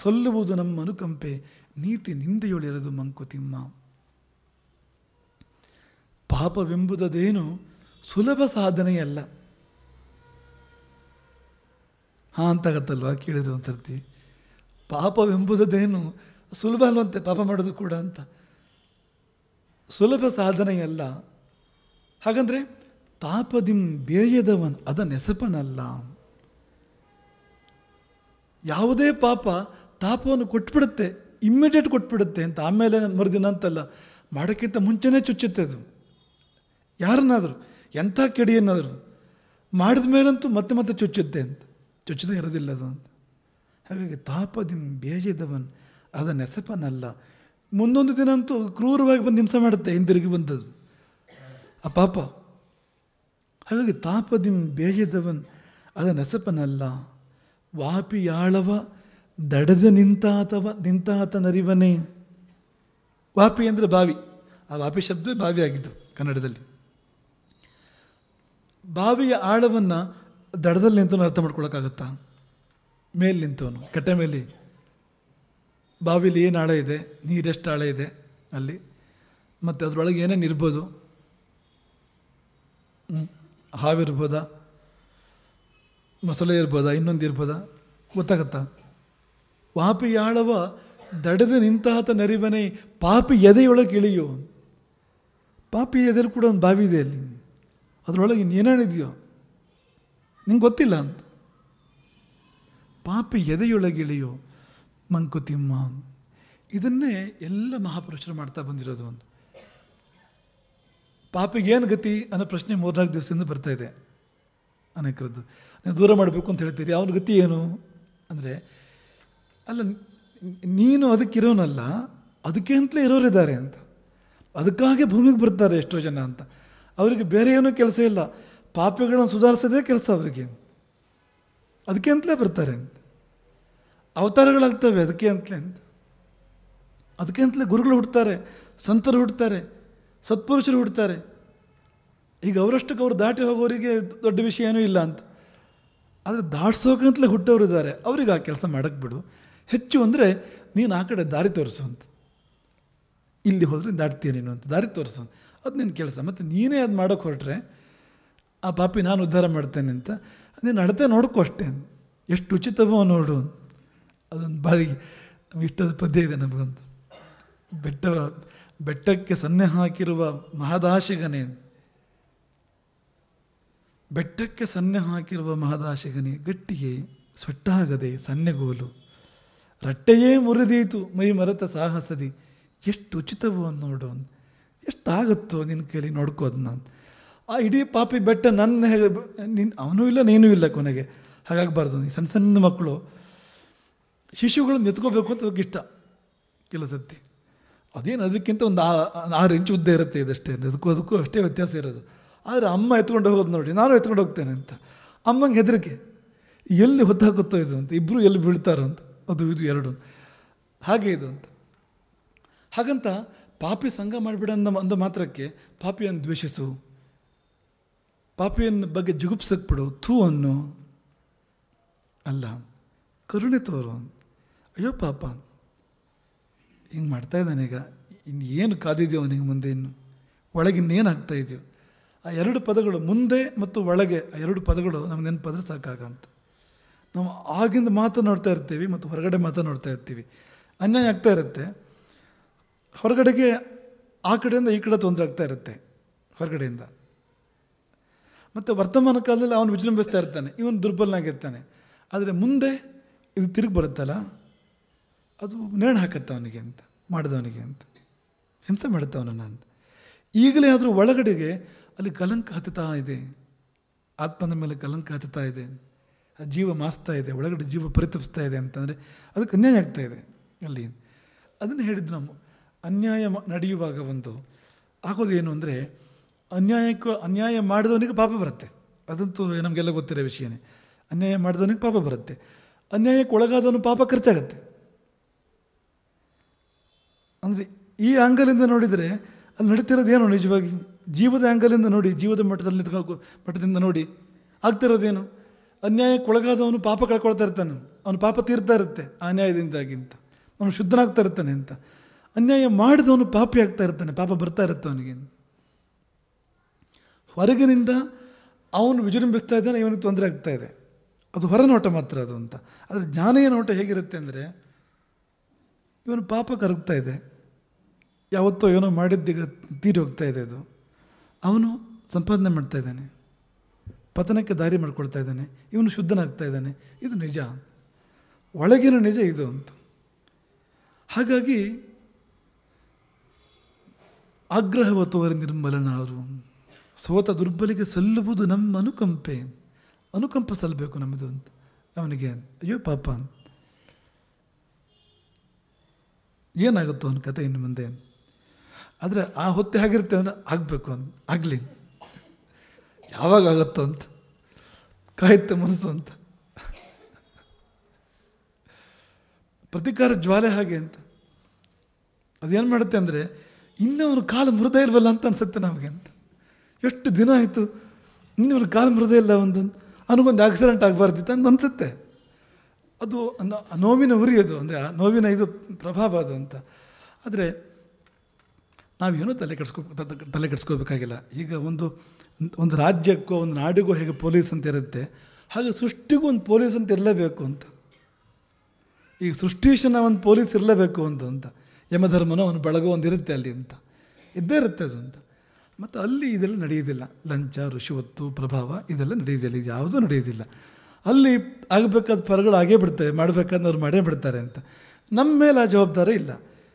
ಸಲ್ಲುವುದು ನಮ್ಮ ಅನುಕಂಪೆ, ನೀತಿ ನಿಂದೆಯೊಳಿರದು ಮಂಕುತಿಮ್ಮ. ಪಾಪವೆಂಬುದೇನು ಸುಲಭ ಸಾಧನೆಯಲ್ಲ. ಅಂತಾಗತ್ತಲ್ವ, ಕೇಳಿದ್ರು ಒಂದು ಸರ್ತಿ. ಪಾಪವೆಂಬುದೇನು ಸುಲಭ ಅಲ್ವಂತೆ, ಪಾಪ ಮಾಡೋದು ಕೂಡ ಅಂತ. ಸುಲಭ ಸಾಧನೆಯಲ್ಲ. ಹಾಗಂದ್ರೆ ತಾಪದಿಂ ಬೇಯದವನ್ ಅದ ನೆಸಪನಲ್ಲ. ಯಾವುದೇ ಪಾಪ ತಾಪವನ್ನು ಕೊಟ್ಬಿಡುತ್ತೆ, ಇಮ್ಮಿಡಿಯೇಟ್ ಕೊಟ್ಬಿಡುತ್ತೆ ಅಂತ. ಆಮೇಲೆ ಮರುದಿನ ಅಂತಲ್ಲ, ಮಾಡೋಕ್ಕಿಂತ ಮುಂಚೆನೇ ಚುಚ್ಚುತ್ತೆ ಅದು. ಯಾರನ್ನಾದರೂ, ಎಂಥ ಕೆಡಿಯನ್ನಾದರೂ ಮಾಡಿದ ಮೇಲಂತೂ ಮತ್ತೆ ಮತ್ತೆ ಚುಚ್ಚುತ್ತೆ ಅಂತ. ಚುಚ್ಚದೇ ಇರೋದಿಲ್ಲ ಅದು ಅಂತ. ಹಾಗಾಗಿ ತಾಪದಿಂ ಬೇಯದವನ್ ಅದ ನೆಸಪನಲ್ಲ. ಮುಂದೊಂದು ದಿನ ಅಂತೂ ಕ್ರೂರವಾಗಿ ಬಂದು ಹಿಂಸೆ ಮಾಡುತ್ತೆ, ಹಿಂದಿರುಗಿ ಬಂದದ್ದು ಆ ಪಾಪ. ಹಾಗಾಗಿ ತಾಪದಿಂ ಬೇಯದವನ್ ಅದ ನೆಸಪನಲ್ಲ. ವಾಪಿಯಾಳವ ದಡದ ನಿಂತಾತ ನರಿವನೇ. ವಾಪಿ ಅಂದರೆ ಬಾವಿ. ಆ ವಾಪಿ ಶಬ್ದ ಬಾವಿ ಆಗಿದ್ದು ಕನ್ನಡದಲ್ಲಿ. ಬಾವಿಯ ಆಳವನ್ನು ದಡದಲ್ಲಿ ನಿಂತವನು ಅರ್ಥ ಮಾಡ್ಕೊಳಕ್ಕಾಗತ್ತಾ? ಮೇಲೆ ನಿಂತವನು, ಕಟ್ಟೆ ಮೇಲೆ. ಬಾವಿಲಿ ಏನು ಆಳ ಇದೆ, ನೀರೆಷ್ಟು ಆಳ ಇದೆ ಅಲ್ಲಿ, ಮತ್ತು ಅದರೊಳಗೆ ಏನೇನು ಇರ್ಬೋದು, ಹಾವಿರ್ಬೋದಾ, ಮೊಸಳೆ ಇರ್ಬೋದಾ, ಇನ್ನೊಂದು ಇರ್ಬೋದಾ, ಗೊತ್ತಾಗತ್ತಾ? ಪಾಪಿ ಆಳವ ದಡದ ನಿಂತಾತ ನರಿವನೇ. ಪಾಪಿ ಎದೆಯೊಳಗೆ ಇಳಿಯೋ. ಪಾಪಿ ಎದೆಯಲ್ಲಿ ಕೂಡ ಒಂದು ಬಾವಿ ಇದೆ ಅಲ್ಲಿ, ಅದರೊಳಗೆ ಇನ್ನೇನೇನಿದೆಯೋ ನಿಂಗೆ ಗೊತ್ತಿಲ್ಲ ಅಂತ. ಪಾಪಿ ಎದೆಯೊಳಗೆ ಇಳಿಯೋ ಮಂಕುತಿಮ್ಮ. ಇದನ್ನೇ ಎಲ್ಲ ಮಹಾಪುರುಷರು ಮಾಡ್ತಾ ಬಂದಿರೋದು. ಒಂದು ಪಾಪಿಗೇನು ಗತಿ ಅನ್ನೋ ಪ್ರಶ್ನೆ 3-4 ದಿವಸದಿಂದ ಬರ್ತಾ ಇದೆ ಅನೇಕರದ್ದು. ನೀವು ದೂರ ಮಾಡಬೇಕು ಅಂತ ಹೇಳ್ತೀರಿ, ಅವನ ಗತಿ ಏನು ಅಂದರೆ, ಅಲ್ಲ ನೀನು ಅದಕ್ಕಿರೋನಲ್ಲ, ಅದಕ್ಕೆ ಅಂತಲೇ ಇರೋರಿದ್ದಾರೆ ಅಂತ, ಅದಕ್ಕಾಗಿ ಭೂಮಿಗೆ ಬರ್ತಾರೆ ಎಷ್ಟೋ ಜನ ಅಂತ. ಅವರಿಗೆ ಬೇರೆ ಏನೂ ಕೆಲಸ ಇಲ್ಲ, ಪಾಪಿಗಳನ್ನು ಸುಧಾರಿಸೋದೇ ಕೆಲಸ ಅವರಿಗೆ, ಅದಕ್ಕೆ ಅಂತಲೇ ಬರ್ತಾರೆ ಅಂತ. ಅವತಾರಗಳಾಗ್ತವೆ ಅದಕ್ಕೆ ಅಂತಲೇ ಅಂತ. ಅದಕ್ಕೆ ಅಂತಲೇ ಗುರುಗಳು ಹುಡ್ತಾರೆ, ಸಂತರು ಹುಡ್ತಾರೆ, ಸತ್ಪುರುಷರು ಹುಡ್ತಾರೆ. ಈಗ ಅವರಷ್ಟಕ್ಕೆ ಅವರು ದಾಟಿ ಹೋಗೋರಿಗೆ ದೊಡ್ಡ ವಿಷಯ ಏನೂ ಇಲ್ಲ ಅಂತ. ಆದರೆ ದಾಟ್ಸೋಕಂತಲೇ ಹುಟ್ಟೋರು ಇದ್ದಾರೆ, ಅವ್ರಿಗೆ ಆ ಕೆಲಸ ಮಾಡೋಕ್ಕೆ ಬಿಡು. ಹೆಚ್ಚು ಅಂದರೆ ನೀನು ಆ ಕಡೆ ದಾರಿ ತೋರಿಸು ಅಂತ, ಇಲ್ಲಿ ಹೋದರೆ ದಾಟ್ತೀಯ ನೀನು ಅಂತ ದಾರಿ ತೋರಿಸು, ಅದು ನಿನ್ನ ಕೆಲಸ. ಮತ್ತು ನೀನೇ ಅದು ಮಾಡೋಕ್ಕೆ ಹೊರಟ್ರೆ ಆ ಪಾಪಿ ನಾನು ಉದ್ಧಾರ ಮಾಡ್ತೇನೆ ಅಂತ ನೀನು ನಡತೆ ನೋಡ್ಕೊ ಅಷ್ಟೇ. ಎಷ್ಟು ಉಚಿತವೋ ನೋಡು. ಅದೊಂದು ಬಾರಿ ಇಷ್ಟದ ಪದ್ಯ ಇದೆ ನಮಗಂತೂ. ಬೆಟ್ಟಕ್ಕೆ ಸನ್ನೆ ಹಾಕಿರುವ ಮಹದಾಶಿಗನೇ, ಬೆಟ್ಟಕ್ಕೆ ಸನ್ನೆ ಹಾಕಿರುವ ಮಹದಾಶಿಗನೇ, ಗಟ್ಟಿಗೆ ಸೊಟ್ಟಾಗದೆ ಸನ್ನೆಗೋಲು, ರಟ್ಟೆಯೇ ಮುರಿದೀತು ಮೈ ಮರೆತ ಸಾಹಸದಿ. ಎಷ್ಟು ಉಚಿತವೋ ನೋಡು, ಎಷ್ಟಾಗುತ್ತೋ ನಿನ್ನ ಕೈಲಿ ನೋಡ್ಕೋದು. ನಾನು ಆ ಇಡೀ ಪಾಪಿ ಬೆಟ್ಟ ನನ್ನ ಅವನೂ ಇಲ್ಲ ನೀನೂ ಇಲ್ಲ ಕೊನೆಗೆ. ಹಾಗಾಗಬಾರ್ದು. ಈ ಸಣ್ಣ ಸಣ್ಣ ಮಕ್ಕಳು ಶಿಶುಗಳನ್ನು ಎತ್ಕೋಬೇಕು ಅಂತ ಹೋಗಿ ಇಷ್ಟ ಕೆಲವು ಸರ್ತಿ. ಅದೇನು ಅದಕ್ಕಿಂತ ಒಂದು 6 ಇಂಚು ಉದ್ದ ಇರುತ್ತೆ ಇದಷ್ಟೇ, ಅದಕ್ಕೂ ಅಷ್ಟೇ ವ್ಯತ್ಯಾಸ ಇರೋದು. ಆದರೆ ಅಮ್ಮ ಎತ್ಕೊಂಡು ಹೋಗೋದು ನೋಡಿ, ನಾನು ಎತ್ಕೊಂಡು ಹೋಗ್ತೇನೆ ಅಂತ ಅಮ್ಮಂಗೆ ಹೆದರಿಕೆ, ಎಲ್ಲಿ ಹೊತ್ತಾಕುತ್ತೋ ಇದು ಅಂತ, ಇಬ್ಬರು ಎಲ್ಲಿ ಬೀಳ್ತಾರೋ ಅಂತ, ಅದು ಇದು ಎರಡು ಹಾಗೆ ಇದು ಅಂತ. ಹಾಗಂತ ಪಾಪಿ ಸಂಘ ಮಾಡಿಬಿಡ ಅಂದ ಮಾತ್ರಕ್ಕೆ ಪಾಪಿಯನ್ನು ದ್ವೇಷಿಸು, ಪಾಪಿಯನ್ನು ಬಗ್ಗೆ ಜಿಗುಪ್ಸಕ್ಕೆ ಬಿಡು, ಥೂ ಅನ್ನು ಅಲ್ಲ, ಕರುಣೆ ತೋರು. ಅಯ್ಯೋ ಪಾಪ ಹಿಂಗೆ ಮಾಡ್ತಾ ಇದ್ದಾನೆ, ಈಗ ಇನ್ನು ಏನು ಕಾದಿದೆಯೋ ಅವನಿಗೆ ಮುಂದೆ, ಇನ್ನು ಒಳಗಿನ್ನೇನು ಆಗ್ತಾ ಇದೆಯೋ. ಆ 2 ಪದಗಳು ಮುಂದೆ ಮತ್ತು ಒಳಗೆ, ಆ 2 ಪದಗಳು ನಮ್ಗೆ ನೆನಪಾದ್ರೆ ಸಾಕಾಗಂತ. ನಾವು ಆಗಿಂದ ಮಾತನಾಡ್ತಾ ಇರ್ತೀವಿ ಮತ್ತು ಹೊರಗಡೆ ಮಾತನಾಡ್ತಾ ಇರ್ತೀವಿ. ಅನ್ಯಾಯ ಆಗ್ತಾ ಇರುತ್ತೆ, ಹೊರಗಡೆಗೆ ಆ ಕಡೆಯಿಂದ ಈ ಕಡೆ ತೊಂದರೆ ಆಗ್ತಾ ಇರುತ್ತೆ ಹೊರಗಡೆಯಿಂದ. ಮತ್ತು ವರ್ತಮಾನ ಕಾಲದಲ್ಲಿ ಅವನು ವಿಜೃಂಭಿಸ್ತಾ ಇರ್ತಾನೆ, ಇವನು ದುರ್ಬಲನಾಗಿರ್ತಾನೆ. ಆದರೆ ಮುಂದೆ ಇದು ತಿರುಗಿ ಬರುತ್ತಲ್ಲ, ಅದು ನೇಣು ಹಾಕತ್ತೆ ಅವನಿಗೆ ಅಂತ, ಮಾಡಿದವನಿಗೆ ಅಂತ, ಹಿಂಸೆ ಮಾಡುತ್ತವನನ್ನು ಅಂತ. ಈಗಲೇ ಆದರೂ ಒಳಗಡೆಗೆ ಅಲ್ಲಿ ಕಲಂಕ ಹತ್ತುತ್ತಾ ಇದೆ, ಆತ್ಮನ ಮೇಲೆ ಕಲಂಕ ಹತ್ತುತ್ತಾ ಇದೆ, ಜೀವ ಮಾಸ್ತಾ ಇದೆ, ಒಳಗಡೆ ಜೀವ ಪರಿತಪಿಸ್ತಾ ಇದೆ ಅಂತಂದರೆ ಅದಕ್ಕೆ ಅನ್ಯಾಯ ಆಗ್ತಾ ಇದೆ ಅಲ್ಲಿ. ಅದನ್ನು ಹೇಳಿದ್ದು ನಾವು. ಅನ್ಯಾಯ ನಡೆಯುವಾಗ ಒಂದು ಆಗೋದು ಏನು ಅಂದರೆ, ಅನ್ಯಾಯ ಮಾಡಿದವನಿಗೆ ಪಾಪ ಬರುತ್ತೆ. ಅದಂತೂ ನಮಗೆಲ್ಲ ಗೊತ್ತಿರೋ ವಿಷಯನೇ. ಅನ್ಯಾಯ ಮಾಡಿದವನಿಗೆ ಪಾಪ ಬರುತ್ತೆ, ಅನ್ಯಾಯಕ್ಕೆ ಒಳಗಾದವನು ಪಾಪ ಖರ್ಚಾಗತ್ತೆ. ಅಂದರೆ ಈ ಆ್ಯಂಗಲಿಂದ ನೋಡಿದರೆ ಅಲ್ಲಿ ನಡೀತಿರೋದೇನು ನಿಜವಾಗಿ, ಜೀವದ ಆ್ಯಂಗಲಿಂದ ನೋಡಿ, ಜೀವದ ಮಟ್ಟದಿಂದ ನೋಡಿ ಆಗ್ತಿರೋದೇನು, ಅನ್ಯಾಯಕ್ಕೆ ಒಳಗಾದವನು ಪಾಪ ಕಳ್ಕೊಳ್ತಾ ಇರ್ತಾನೆ, ಅವನು ಪಾಪ ತೀರ್ತಾ ಇರುತ್ತೆ ಆ ಅನ್ಯಾಯದಿಂದಾಗಿಂತ, ಅವನು ಶುದ್ಧನಾಗ್ತಾ ಇರ್ತಾನೆ ಅಂತ. ಅನ್ಯಾಯ ಮಾಡಿದವನು ಪಾಪಿ ಆಗ್ತಾ ಇರ್ತಾನೆ, ಪಾಪ ಬರ್ತಾ ಇರುತ್ತೆ ಅವನಿಗೆ. ಹೊರಗಿನಿಂದ ಅವನು ವಿಜೃಂಭಿಸ್ತಾ ಇದ್ದಾನೆ, ಇವನಿಗೆ ತೊಂದರೆ ಆಗ್ತಾ ಇದೆ, ಅದು ಹೊರನೋಟ ಮಾತ್ರ ಅದು ಅಂತ. ಆದರೆ ಜ್ಞಾನೀಯ ನೋಟ ಹೇಗಿರುತ್ತೆ ಅಂದರೆ, ಇವನು ಪಾಪ ಕರಗ್ತಾ ಇದೆ, ಯಾವತ್ತೋ ಏನೋ ಮಾಡಿದ್ದೀಗ ತೀರಿ ಹೋಗ್ತಾ ಇದೆ, ಅದು ಅವನು ಸಂಪಾದನೆ ಮಾಡ್ತಾ ಇದ್ದಾನೆ, ಪತನಕ್ಕೆ ದಾರಿ ಮಾಡ್ಕೊಳ್ತಾ ಇದ್ದಾನೆ, ಇವನು ಶುದ್ಧನಾಗ್ತಾ ಇದ್ದಾನೆ, ಇದು ನಿಜ, ಒಳಗಿನ ನಿಜ ಇದು ಅಂತ. ಹಾಗಾಗಿ ಆಗ್ರಹವ ತೋರಿ ನಿರ್ಮಲನಾರು, ಸೋತ ದುರ್ಬಲಿಗೆ ಸಲ್ಲುವುದು ನಮ್ಮ ಅನುಕಂಪೆ, ಅನುಕಂಪ ಸಲ್ಲಬೇಕು ನಮ್ಮದು ಅಂತ ಅವನಿಗೆ. ಅಯ್ಯೋ ಪಾಪ, ಏನಾಗುತ್ತೋ ಅವನ ಕತೆ ಇನ್ನು ಮುಂದೆ. ಆದರೆ ಆ ಹೊತ್ತೆ ಆಗಿರುತ್ತೆ ಅಂದರೆ ಆಗಬೇಕು ಅಂತ, ಆಗಲಿ, ಯಾವಾಗ ಆಗುತ್ತೋ ಅಂತ ಕಾಯುತ್ತೆ ಮನಸ್ಸು ಅಂತ. ಪ್ರತಿಕಾರ ಜ್ವಾಲೆ ಹಾಗೆ ಅಂತ. ಅದೇನು ಮಾಡುತ್ತೆ ಅಂದರೆ, ಇನ್ನೂ ಅವನು ಕಾಲು ಮುರಿದೇ ಇಲ್ವಲ್ಲ ಅಂತ ಅನಿಸುತ್ತೆ ನಮಗೆ ಅಂತ. ಎಷ್ಟು ದಿನ ಆಯಿತು ಇನ್ನೂ ಅವನು ಕಾಲು ಮುರಿದೇ ಇಲ್ಲ, ಅವನಿಗೊಂದು ಆಕ್ಸಿಡೆಂಟ್ ಆಗಬಾರ್ದಿತ್ತು ಅಂತ ಅನಿಸುತ್ತೆ. ಅದು ನೋವಿನ ಉರಿ, ಅದು ಅಂದರೆ ಆ ನೋವಿನ ಇದು ಪ್ರಭಾವ ಅದು ಅಂತ. ಆದರೆ ನಾವೇನೂ ತಲೆ ಕೆಡಿಸ್ಕೋಬೇಕಾಗಿಲ್ಲ. ಈಗ ಒಂದು ರಾಜ್ಯಕ್ಕೋ ಒಂದು ನಾಡಿಗೋ ಹೇಗೆ ಪೊಲೀಸ್ ಅಂತ ಇರುತ್ತೆ, ಹಾಗೆ ಸೃಷ್ಟಿಗೂ ಒಂದು ಪೊಲೀಸ್ ಅಂತ ಇರಲೇಬೇಕು ಅಂತ. ಈಗ ಸೃಷ್ಟೀಶನ ಒಂದು ಪೊಲೀಸ್ ಇರಲೇಬೇಕು ಅಂತ, ಯಮಧರ್ಮನೋ ಅವನು ಬಳಗೋ ಒಂದು ಇರುತ್ತೆ ಅಲ್ಲಿ ಅಂತ, ಇದ್ದೇ ಇರುತ್ತೆ ಅದು ಅಂತ. ಮತ್ತು ಅಲ್ಲಿ ಇದೆಲ್ಲ ನಡೆಯೋದಿಲ್ಲ, ಲಂಚ, ಋಷಿವತ್ತು, ಪ್ರಭಾವ ಇದೆಲ್ಲ ನಡೆಯೋದಿಲ್ಲ, ಇದು ಯಾವುದೂ ನಡೆಯೋದಿಲ್ಲ. ಅಲ್ಲಿ ಆಗಬೇಕಾದ ಫಲಗಳು ಆಗೇ ಬಿಡ್ತವೆ, ಮಾಡಬೇಕಾದ್ರೆ ಅವ್ರು ಮಾಡೇ ಬಿಡ್ತಾರೆ ಅಂತ. ನಮ್ಮ ಮೇಲೆ ಆ ಜವಾಬ್ದಾರಿ ಇಲ್ಲ.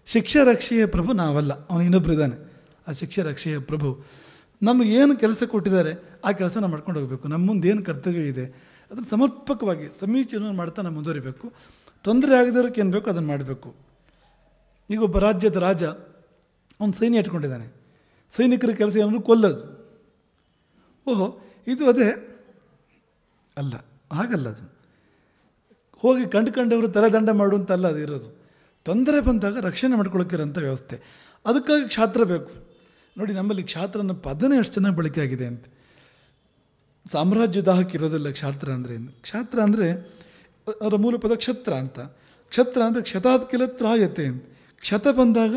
ಶಿಕ್ಷೆ ರಕ್ಷೆಯ ಪ್ರಭು ನಾವಲ್ಲ, ಅವನು ಇನ್ನೊಬ್ಬರು ಇದ್ದಾನೆ. ಆ ಶಿಕ್ಷೆ ರಕ್ಷೆಯ ಪ್ರಭು ನಮಗೆ ಏನು ಕೆಲಸ ಕೊಟ್ಟಿದ್ದಾರೆ ಆ ಕೆಲಸ ನಾವು ಮಾಡ್ಕೊಂಡು ಹೋಗಬೇಕು. ನಮ್ಮ ಮುಂದೆ ಏನು ಕರ್ತವ್ಯ ಇದೆ ಅದನ್ನು ಸಮರ್ಪಕವಾಗಿ ಸಮೀಚೀನ ಮಾಡ್ತಾ ನಾವು ಮುಂದುವರಿಬೇಕು. ತೊಂದರೆ ಆಗದವ್ರಿಗೆ ಏನು ಬೇಕೋ ಅದನ್ನು ಮಾಡಬೇಕು. ಈಗ ಒಬ್ಬ ರಾಜ್ಯದ ರಾಜ ಅವನು ಸೈನ್ಯ ಇಟ್ಕೊಂಡಿದ್ದಾನೆ. ಸೈನಿಕರ ಕೆಲಸ ಏನನ್ನು ಕೊಲ್ಲೋದು. ಓಹೋ, ಇದು ಅದೇ ಅಲ್ಲ, ಹಾಗಲ್ಲ. ಅದು ಹೋಗಿ ಕಂಡುಕೊಂಡವರು ತಲೆದಂಡ ಮಾಡುವಂತಲ್ಲ ಅದು ಇರೋದು. ತೊಂದರೆ ಬಂದಾಗ ರಕ್ಷಣೆ ಮಾಡ್ಕೊಳಕ್ಕಿರೋಂಥ ವ್ಯವಸ್ಥೆ. ಅದಕ್ಕಾಗಿ ಕ್ಷಾತ್ರ ಬೇಕು. ನೋಡಿ, ನಮ್ಮಲ್ಲಿ ಕ್ಷಾತ್ರ ಅನ್ನೋ ಪದನೇ ಎಷ್ಟು ಚೆನ್ನಾಗಿ ಬಳಕೆ ಆಗಿದೆ ಅಂತ. ಸಾಮ್ರಾಜ್ಯದ ಹಾಕಿರೋದಿಲ್ಲ ಕ್ಷಾತ್ರ ಅಂದರೆ. ಕ್ಷಾತ್ರ ಅಂದರೆ ಅದರ ಮೂಲ ಪದ ಕ್ಷತ್ರ ಅಂತ. ಕ್ಷತ್ರ ಅಂದರೆ ಕ್ಷತಾತ್ ಕಿಲ ತ್ರಾಯತೆ ಅಂತ. ಕ್ಷತ ಬಂದಾಗ,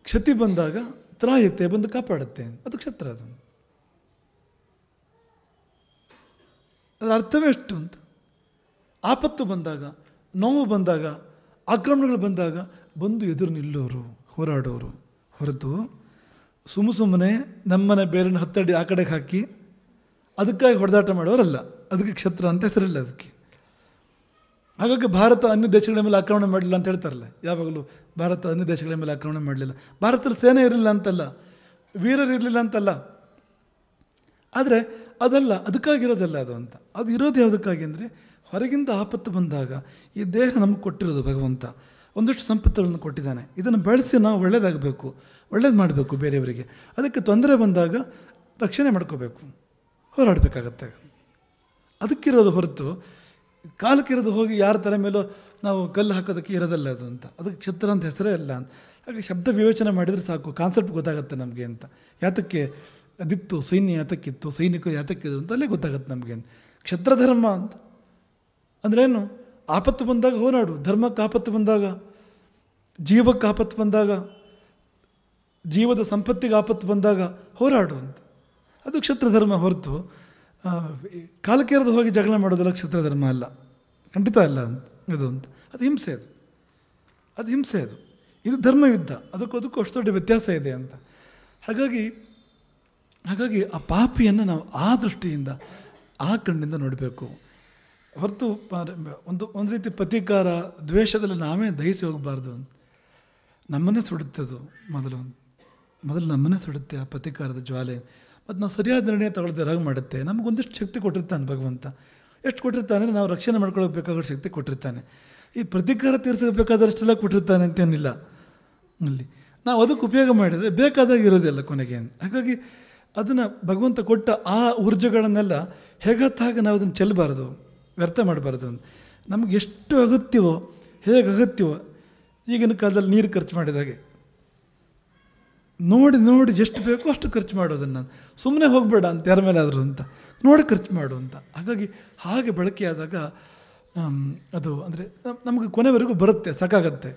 ಕ್ಷತಿ ಬಂದಾಗ ತ್ರಾಯತೆ ಬಂದು ಕಾಪಾಡುತ್ತೆ, ಅದು ಕ್ಷತ್ರ. ಅದು ಅದರ ಅರ್ಥವೇ ಎಷ್ಟು ಅಂತ. ಆಪತ್ತು ಬಂದಾಗ, ನೋವು ಬಂದಾಗ, ಆಕ್ರಮಣಗಳು ಬಂದಾಗ ಬಂದು ಎದುರು ನಿಲ್ಲೋರು, ಹೋರಾಡೋರು ಹೊರತು ಸುಮ್ಮನೆ ನಮ್ಮನೆ ಬೇರೆನ ಹತ್ತಡಿ ಆ ಕಡೆಗೆ ಹಾಕಿ ಅದಕ್ಕಾಗಿ ಹೊಡೆದಾಟ ಮಾಡೋರಲ್ಲ. ಅದಕ್ಕೆ ಕ್ಷತ್ರ ಅಂತ ಹೆಸರಿಲ್ಲ ಅದಕ್ಕೆ. ಹಾಗಾಗಿ ಭಾರತ ಅನ್ಯ ದೇಶಗಳ ಮೇಲೆ ಆಕ್ರಮಣ ಮಾಡಲಿಲ್ಲ ಅಂತ ಹೇಳ್ತಾರಲ್ಲ. ಯಾವಾಗಲೂ ಭಾರತ ಅನ್ಯ ದೇಶಗಳ ಮೇಲೆ ಆಕ್ರಮಣ ಮಾಡಲಿಲ್ಲ. ಭಾರತದಲ್ಲಿ ಸೇನೆ ಇರಲಿಲ್ಲ ಅಂತಲ್ಲ, ವೀರರು ಇರಲಿಲ್ಲ ಅಂತಲ್ಲ. ಆದರೆ ಅದಲ್ಲ, ಅದಕ್ಕಾಗಿರೋದಲ್ಲ ಅದು ಅಂತ. ಅದು ಇರೋದು ಯಾವುದಕ್ಕಾಗಿ ಅಂದರೆ, ಹೊರಗಿಂದ ಆಪತ್ತು ಬಂದಾಗ ಈ ದೇಹ ನಮಗೆ ಕೊಟ್ಟಿರೋದು ಭಗವಂತ ಒಂದಷ್ಟು ಸಂಪತ್ತುಗಳನ್ನು ಕೊಟ್ಟಿದ್ದಾನೆ. ಇದನ್ನು ಬಳಸಿ ನಾವು ಒಳ್ಳೇದಾಗಬೇಕು, ಒಳ್ಳೇದು ಮಾಡಬೇಕು ಬೇರೆಯವರಿಗೆ. ಅದಕ್ಕೆ ತೊಂದರೆ ಬಂದಾಗ ರಕ್ಷಣೆ ಮಾಡ್ಕೋಬೇಕು, ಹೋರಾಡಬೇಕಾಗತ್ತೆ. ಅದಕ್ಕಿರೋದು ಹೊರತು ಕಾಲಕ್ಕಿರೋದು ಹೋಗಿ ಯಾರ ತಲೆ ಮೇಲೋ ನಾವು ಕಲ್ಲು ಹಾಕೋದಕ್ಕೆ ಇರೋದಲ್ಲ ಅದು ಅಂತ. ಅದಕ್ಕೆ ಕ್ಷತ್ರ ಅಂತ ಹೆಸರೇ ಅಲ್ಲ ಅಂತ. ಹಾಗೆ ಶಬ್ದ ವಿವೇಚನೆ ಮಾಡಿದರೆ ಸಾಕು, ಕಾನ್ಸೆಪ್ಟ್ ಗೊತ್ತಾಗುತ್ತೆ ನಮಗೆ ಅಂತ. ಯಾತಕ್ಕೆ ಅದಿತ್ತು ಸೈನ್ಯ, ಯಾತಕ್ಕಿತ್ತು ಸೈನಿಕರು, ಯಾತಕ್ಕಿದ್ರು ಅಂತ ಅಲ್ಲೇ ಗೊತ್ತಾಗುತ್ತೆ ನಮಗೆ. ಕ್ಷತ್ರಧರ್ಮ ಅಂತ ಅಂದ್ರೇನು? ಆಪತ್ತು ಬಂದಾಗ ಹೋರಾಡು, ಧರ್ಮಕ್ಕೆ ಆಪತ್ತು ಬಂದಾಗ, ಜೀವಕ್ಕೆ ಆಪತ್ತು ಬಂದಾಗ, ಜೀವದ ಸಂಪತ್ತಿಗೆ ಆಪತ್ತು ಬಂದಾಗ ಹೋರಾಡು ಅಂತ. ಅದು ಕ್ಷತ್ರಧರ್ಮ ಹೊರತು ಕಾಲಕ್ಕೇರದು ಹೋಗಿ ಜಗಳ ಮಾಡೋದಲ್ಲ ಕ್ಷತ್ರಧರ್ಮ ಅಲ್ಲ, ಖಂಡಿತ ಅಲ್ಲ ಅಂತ. ಅದು ಅಂತ ಅದು ಹಿಂಸೆ, ಅದು ಹಿಂಸೆ. ಅದು ಇದು ಧರ್ಮಯುದ್ಧ. ಅದಕ್ಕೂ ಅಷ್ಟು ದೊಡ್ಡ ವ್ಯತ್ಯಾಸ ಇದೆ ಅಂತ. ಹಾಗಾಗಿ ಆ ಪಾಪಿಯನ್ನು ನಾವು ಆ ದೃಷ್ಟಿಯಿಂದ, ಆ ಕಣ್ಣಿಂದ ನೋಡಬೇಕು ಹೊರತು ಒಂದು ರೀತಿ ಪ್ರತೀಕಾರ ದ್ವೇಷದಲ್ಲಿ ನಾವೇ ದಹಿಸಿ ಹೋಗಬಾರ್ದು ಅಂತ. ನಮ್ಮನ್ನೇ ಸುಡುತ್ತದು ಮೊದಲು ನಮ್ಮನ್ನೇ ಸುಡುತ್ತೆ ಆ ಪ್ರತೀಕಾರದ ಜ್ವಾಲೆ. ಮತ್ತು ನಾವು ಸರಿಯಾದ ನಿರ್ಣಯ ತಗೊಳ್ತಾರೆ ಹಾಗೆ ಮಾಡುತ್ತೆ. ನಮಗೊಂದಿಷ್ಟು ಶಕ್ತಿ ಕೊಟ್ಟಿರ್ತಾನೆ ಭಗವಂತ. ಎಷ್ಟು ಕೊಟ್ಟಿರ್ತಾನೆ ಅಂದರೆ ನಾವು ರಕ್ಷಣೆ ಮಾಡ್ಕೊಳ್ಬೇಕಾಗೋ ಶಕ್ತಿ ಕೊಟ್ಟಿರ್ತಾನೆ. ಈ ಪ್ರತೀಕಾರ ತೀರಿಸಬೇಕಾದಷ್ಟೆಲ್ಲ ಕೊಟ್ಟಿರ್ತಾನೆ ಅಂತೇನಿಲ್ಲ ಅಲ್ಲಿ. ನಾವು ಅದಕ್ಕೆ ಉಪಯೋಗ ಮಾಡಿದರೆ ಬೇಕಾದಾಗ ಇರೋದಿಲ್ಲ ಕೊನೆಗೆ. ಹಾಗಾಗಿ ಅದನ್ನು ಭಗವಂತ ಕೊಟ್ಟ ಆ ಊರ್ಜೆಗಳನ್ನೆಲ್ಲ ಹೇಗತ್ತಾಗ ನಾವು ಅದನ್ನು ಚೆಲ್ಲಬಾರ್ದು, ವ್ಯರ್ಥ ಮಾಡಬಾರ್ದು. ನಮಗೆ ಎಷ್ಟು ಅಗತ್ಯವೋ, ಹೇಗೆ ಅಗತ್ಯವೋ, ಈಗಿನ ಕಾಲದಲ್ಲಿ ನೀರು ಖರ್ಚು ಮಾಡಿದಾಗೆ ನೋಡಿ ಎಷ್ಟು ಬೇಕೋ ಅಷ್ಟು ಖರ್ಚು ಮಾಡೋದನ್ನು. ಸುಮ್ಮನೆ ಹೋಗಬೇಡ ಅಂತ ಯಾರ ಮೇಲೆ ಆದರೂ ಅಂತ ನೋಡಿ ಖರ್ಚು ಮಾಡು ಅಂತ. ಹಾಗೆ ಬಳಕೆಯಾದಾಗ ಅದು ಅಂದರೆ ನಮಗೆ ಕೊನೆವರೆಗೂ ಬರುತ್ತೆ, ಸಾಕಾಗತ್ತೆ.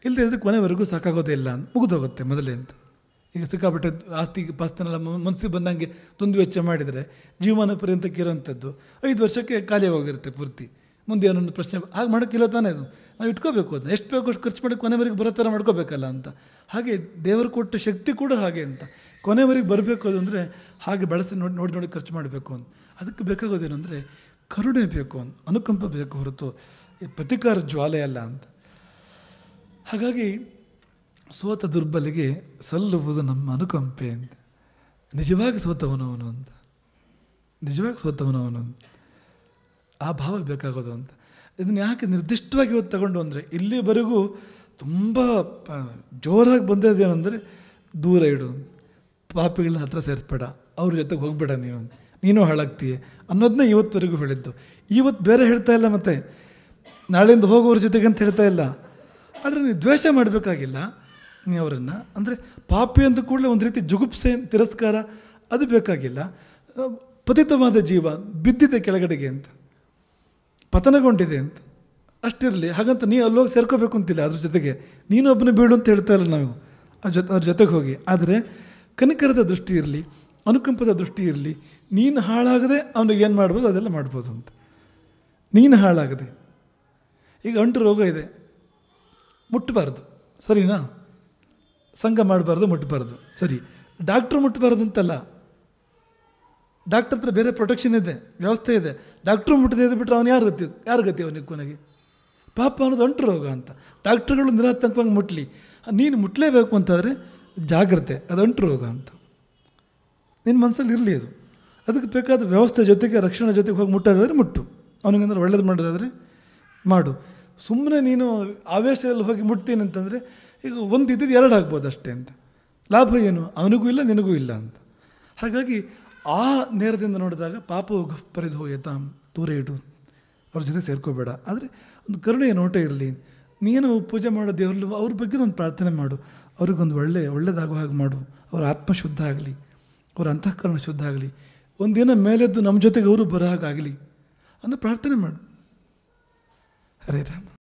ಇಲ್ಲದೆ ಇದ್ದರೆ ಕೊನೆವರೆಗೂ ಸಾಕಾಗೋದೇ ಇಲ್ಲ ಅಂತ ಮುಗಿದೋಗುತ್ತೆ ಮೊದಲೇ ಅಂತ. ಈಗ ಸಿಕ್ಕಾಪಟ್ಟೆ ಆಸ್ತಿ ಪಾಸ್ತಿನೆಲ್ಲ ಮನಸ್ಸಿಗೆ ಬಂದಂಗೆ ತುಂದು ವೆಚ್ಚ ಮಾಡಿದರೆ ಜೀವಮಾನ ಪರ್ಯಂತಕ್ಕೆ ಇರೋಂಥದ್ದು 5 ವರ್ಷಕ್ಕೆ ಖಾಲಿ ಹೋಗಿರುತ್ತೆ ಪೂರ್ತಿ. ಮುಂದೆ ಏನೊಂದು ಪ್ರಶ್ನೆ ಹಾಗೆ ಮಾಡೋಕ್ಕಿಲ್ಲ ತಾನೇ. ಅದು ನಾವು ಇಟ್ಕೋಬೇಕು, ಅದನ್ನ ಎಷ್ಟು ಬೇಕೋ ಅಷ್ಟು ಖರ್ಚು ಮಾಡಿ ಕೊನೆವರೆಗೆ ಬರೋ ಥರ ಮಾಡ್ಕೋಬೇಕಲ್ಲ ಅಂತ. ಹಾಗೆ ದೇವರು ಕೊಟ್ಟ ಶಕ್ತಿ ಕೂಡ ಹಾಗೆ ಅಂತ. ಕೊನೆವರೆಗೆ ಬರಬೇಕು ಅದು ಅಂದರೆ ಹಾಗೆ ಬಳಸಿ ನೋಡಿ ಖರ್ಚು ಮಾಡಬೇಕು ಅಂತ. ಅದಕ್ಕೆ ಬೇಕಾಗೋದೇನೆಂದರೆ ಕರುಣೆ ಬೇಕು ಅಂತ, ಅನುಕಂಪ ಬೇಕು ಹೊರತು ಈ ಪ್ರತೀಕಾರ ಜ್ವಾಲೆ ಅಲ್ಲ ಅಂತ. ಹಾಗಾಗಿ ಸೋತ ದುರ್ಬಲಿಗೆ ಸಲ್ಲುವುದು ನಮ್ಮ ಅನುಕಂಪೆ ಅಂತ. ನಿಜವಾಗಿ ಸೋತವನವನು ಅಂತ, ನಿಜವಾಗಿ ಸೋತವನವನು ಅಂತ ಆ ಭಾವ ಬೇಕಾಗೋದು ಅಂತ. ಇದನ್ನು ಯಾಕೆ ನಿರ್ದಿಷ್ಟವಾಗಿ ಇವತ್ತು ತಗೊಂಡು ಅಂದರೆ, ಇಲ್ಲಿವರೆಗೂ ತುಂಬ ಜೋರಾಗಿ ಬಂದದ್ದೇನೆಂದರೆ ದೂರ ಇಡು, ಪಾಪಿಗಳನ್ನ ಹತ್ರ ಸೇರಿಸ್ಬೇಡ, ಅವ್ರ ಜೊತೆಗೆ ಹೋಗಬೇಡ, ನೀನು ಹಾಳಾಗ್ತೀಯ ಅನ್ನೋದನ್ನೇ ಇವತ್ತುವರೆಗೂ ಹೇಳಿದ್ದು. ಇವತ್ತು ಬೇರೆ ಹೇಳ್ತಾ ಇಲ್ಲ, ಮತ್ತು ನಾಳೆಯಿಂದ ಹೋಗೋವ್ರ ಜೊತೆಗೆ ಅಂತ ಹೇಳ್ತಾ ಇಲ್ಲ. ಆದರೆ ನೀವು ದ್ವೇಷ ಮಾಡಬೇಕಾಗಿಲ್ಲ ನೀವು ಅವರನ್ನು. ಅಂದರೆ ಪಾಪಿ ಅಂದ ಕೂಡಲೇ ಒಂದು ರೀತಿ ಜುಗುಪ್ಸೆ, ತಿರಸ್ಕಾರ ಅದು ಬೇಕಾಗಿಲ್ಲ. ಪತಿತವಾದ ಜೀವ ಬಿದ್ದಿದೆ ಕೆಳಗಡೆಗೆ ಅಂತ, ಪತನಗೊಂಡಿದೆ ಅಂತ ಅಷ್ಟಿರಲಿ. ಹಾಗಂತ ನೀ ಅಲ್ಲೋಗಿ ಸೇರ್ಕೋಬೇಕು ಅಂತಿಲ್ಲ, ಅದ್ರ ಜೊತೆಗೆ ನೀನು ಒಬ್ಬನೇ ಬೀಳು ಅಂತ ಹೇಳ್ತಾ ಇಲ್ಲ ನಾವು ಅದ್ರ ಜೊತೆಗೆ ಹೋಗಿ. ಆದರೆ ಕನಿಕರದ ದೃಷ್ಟಿ ಇರಲಿ, ಅನುಕಂಪದ ದೃಷ್ಟಿ ಇರಲಿ. ನೀನು ಹಾಳಾಗದೆ ಅವನಿಗೆ ಏನು ಮಾಡ್ಬೋದು ಅದೆಲ್ಲ ಮಾಡ್ಬೋದು ಅಂತ. ನೀನು ಹಾಳಾಗದೆ, ಈಗ ಅಂಟು ರೋಗ ಇದೆ, ಮುಟ್ಟಬಾರ್ದು, ಸರಿನಾ? ಸಂಘ ಮಾಡಬಾರ್ದು, ಮುಟ್ಟಬಾರ್ದು, ಸರಿ. ಡಾಕ್ಟ್ರು ಮುಟ್ಟಬಾರ್ದು ಅಂತಲ್ಲ, ಡಾಕ್ಟರ್ ಹತ್ರ ಬೇರೆ ಪ್ರೊಟೆಕ್ಷನ್ ಇದೆ, ವ್ಯವಸ್ಥೆ ಇದೆ. ಡಾಕ್ಟ್ರು ಮುಟ್ಟದೆ ಇದ್ದು ಬಿಟ್ಟರೆ ಅವನು ಯಾರು ಗತಿ ಅವನಿಗೆ ಕೊನೆಗೆ? ಪಾಪ ಅನ್ನೋದು ಅಂಟು ರೋಗ ಅಂತ. ಡಾಕ್ಟ್ರುಗಳು ನಿರಾತಂಕವಾಗಿ ಮುಟ್ಟಲಿ, ನೀನು ಮುಟ್ಟಲೇಬೇಕು ಅಂತಾದರೆ ಜಾಗ್ರತೆ, ಅದು ಅಂಟು ರೋಗ ಅಂತ ನಿನ್ನ ಮನಸ್ಸಲ್ಲಿ ಇರಲಿ. ಅದು ಅದಕ್ಕೆ ಬೇಕಾದ ವ್ಯವಸ್ಥೆ ಜೊತೆಗೆ ರಕ್ಷಣೆ ಜೊತೆಗೆ ಹೋಗಿ ಮುಟ್ಟೋದಾದರೆ ಮುಟ್ಟು, ಅವನಿಗಂದ್ರೆ ಒಳ್ಳೇದು ಮಾಡೋದಾದರೆ ಮಾಡು. ಸುಮ್ಮನೆ ನೀನು ಆವೇಶದಲ್ಲಿ ಹೋಗಿ ಮುಟ್ತೀನಿ ಅಂತಂದರೆ ಈಗ ಒಂದು ಇದ್ದಿದ್ದು ಎರಡು ಆಗ್ಬೋದು ಅಷ್ಟೇ ಅಂತ. ಲಾಭ ಏನು? ಅವನಿಗೂ ಇಲ್ಲ ನಿನಗೂ ಇಲ್ಲ ಅಂತ. ಹಾಗಾಗಿ ಆ ನೇರದಿಂದ ನೋಡಿದಾಗ ಪಾಪವು ಪರಿದು ಹೋಯತಾಂ, ದೂರ ಇಡು, ಅವ್ರ ಜೊತೆ ಸೇರ್ಕೋಬೇಡ. ಆದರೆ ಒಂದು ಕರುಣೆಯ ನೋಟ ಇರಲಿ. ನೀನು ಪೂಜೆ ಮಾಡೋ ದೇವರಲ್ಲೂ ಅವ್ರ ಬಗ್ಗೆ ಒಂದು ಪ್ರಾರ್ಥನೆ ಮಾಡು, ಅವ್ರಿಗೊಂದು ಒಳ್ಳೆಯದಾಗೋ ಹಾಗೆ ಮಾಡು. ಅವರ ಆತ್ಮ ಶುದ್ಧ ಆಗಲಿ, ಅವರ ಅಂತಃಕರಣ ಶುದ್ಧ ಆಗಲಿ, ಒಂದಿನ ಮೇಲೆದ್ದು ನಮ್ಮ ಜೊತೆಗೆ ಅವರು ಬರೋ ಹಾಗಾಗಲಿ ಅನ್ನೋ ಪ್ರಾರ್ಥನೆ ಮಾಡು. ಹರೇ ರಾಮ.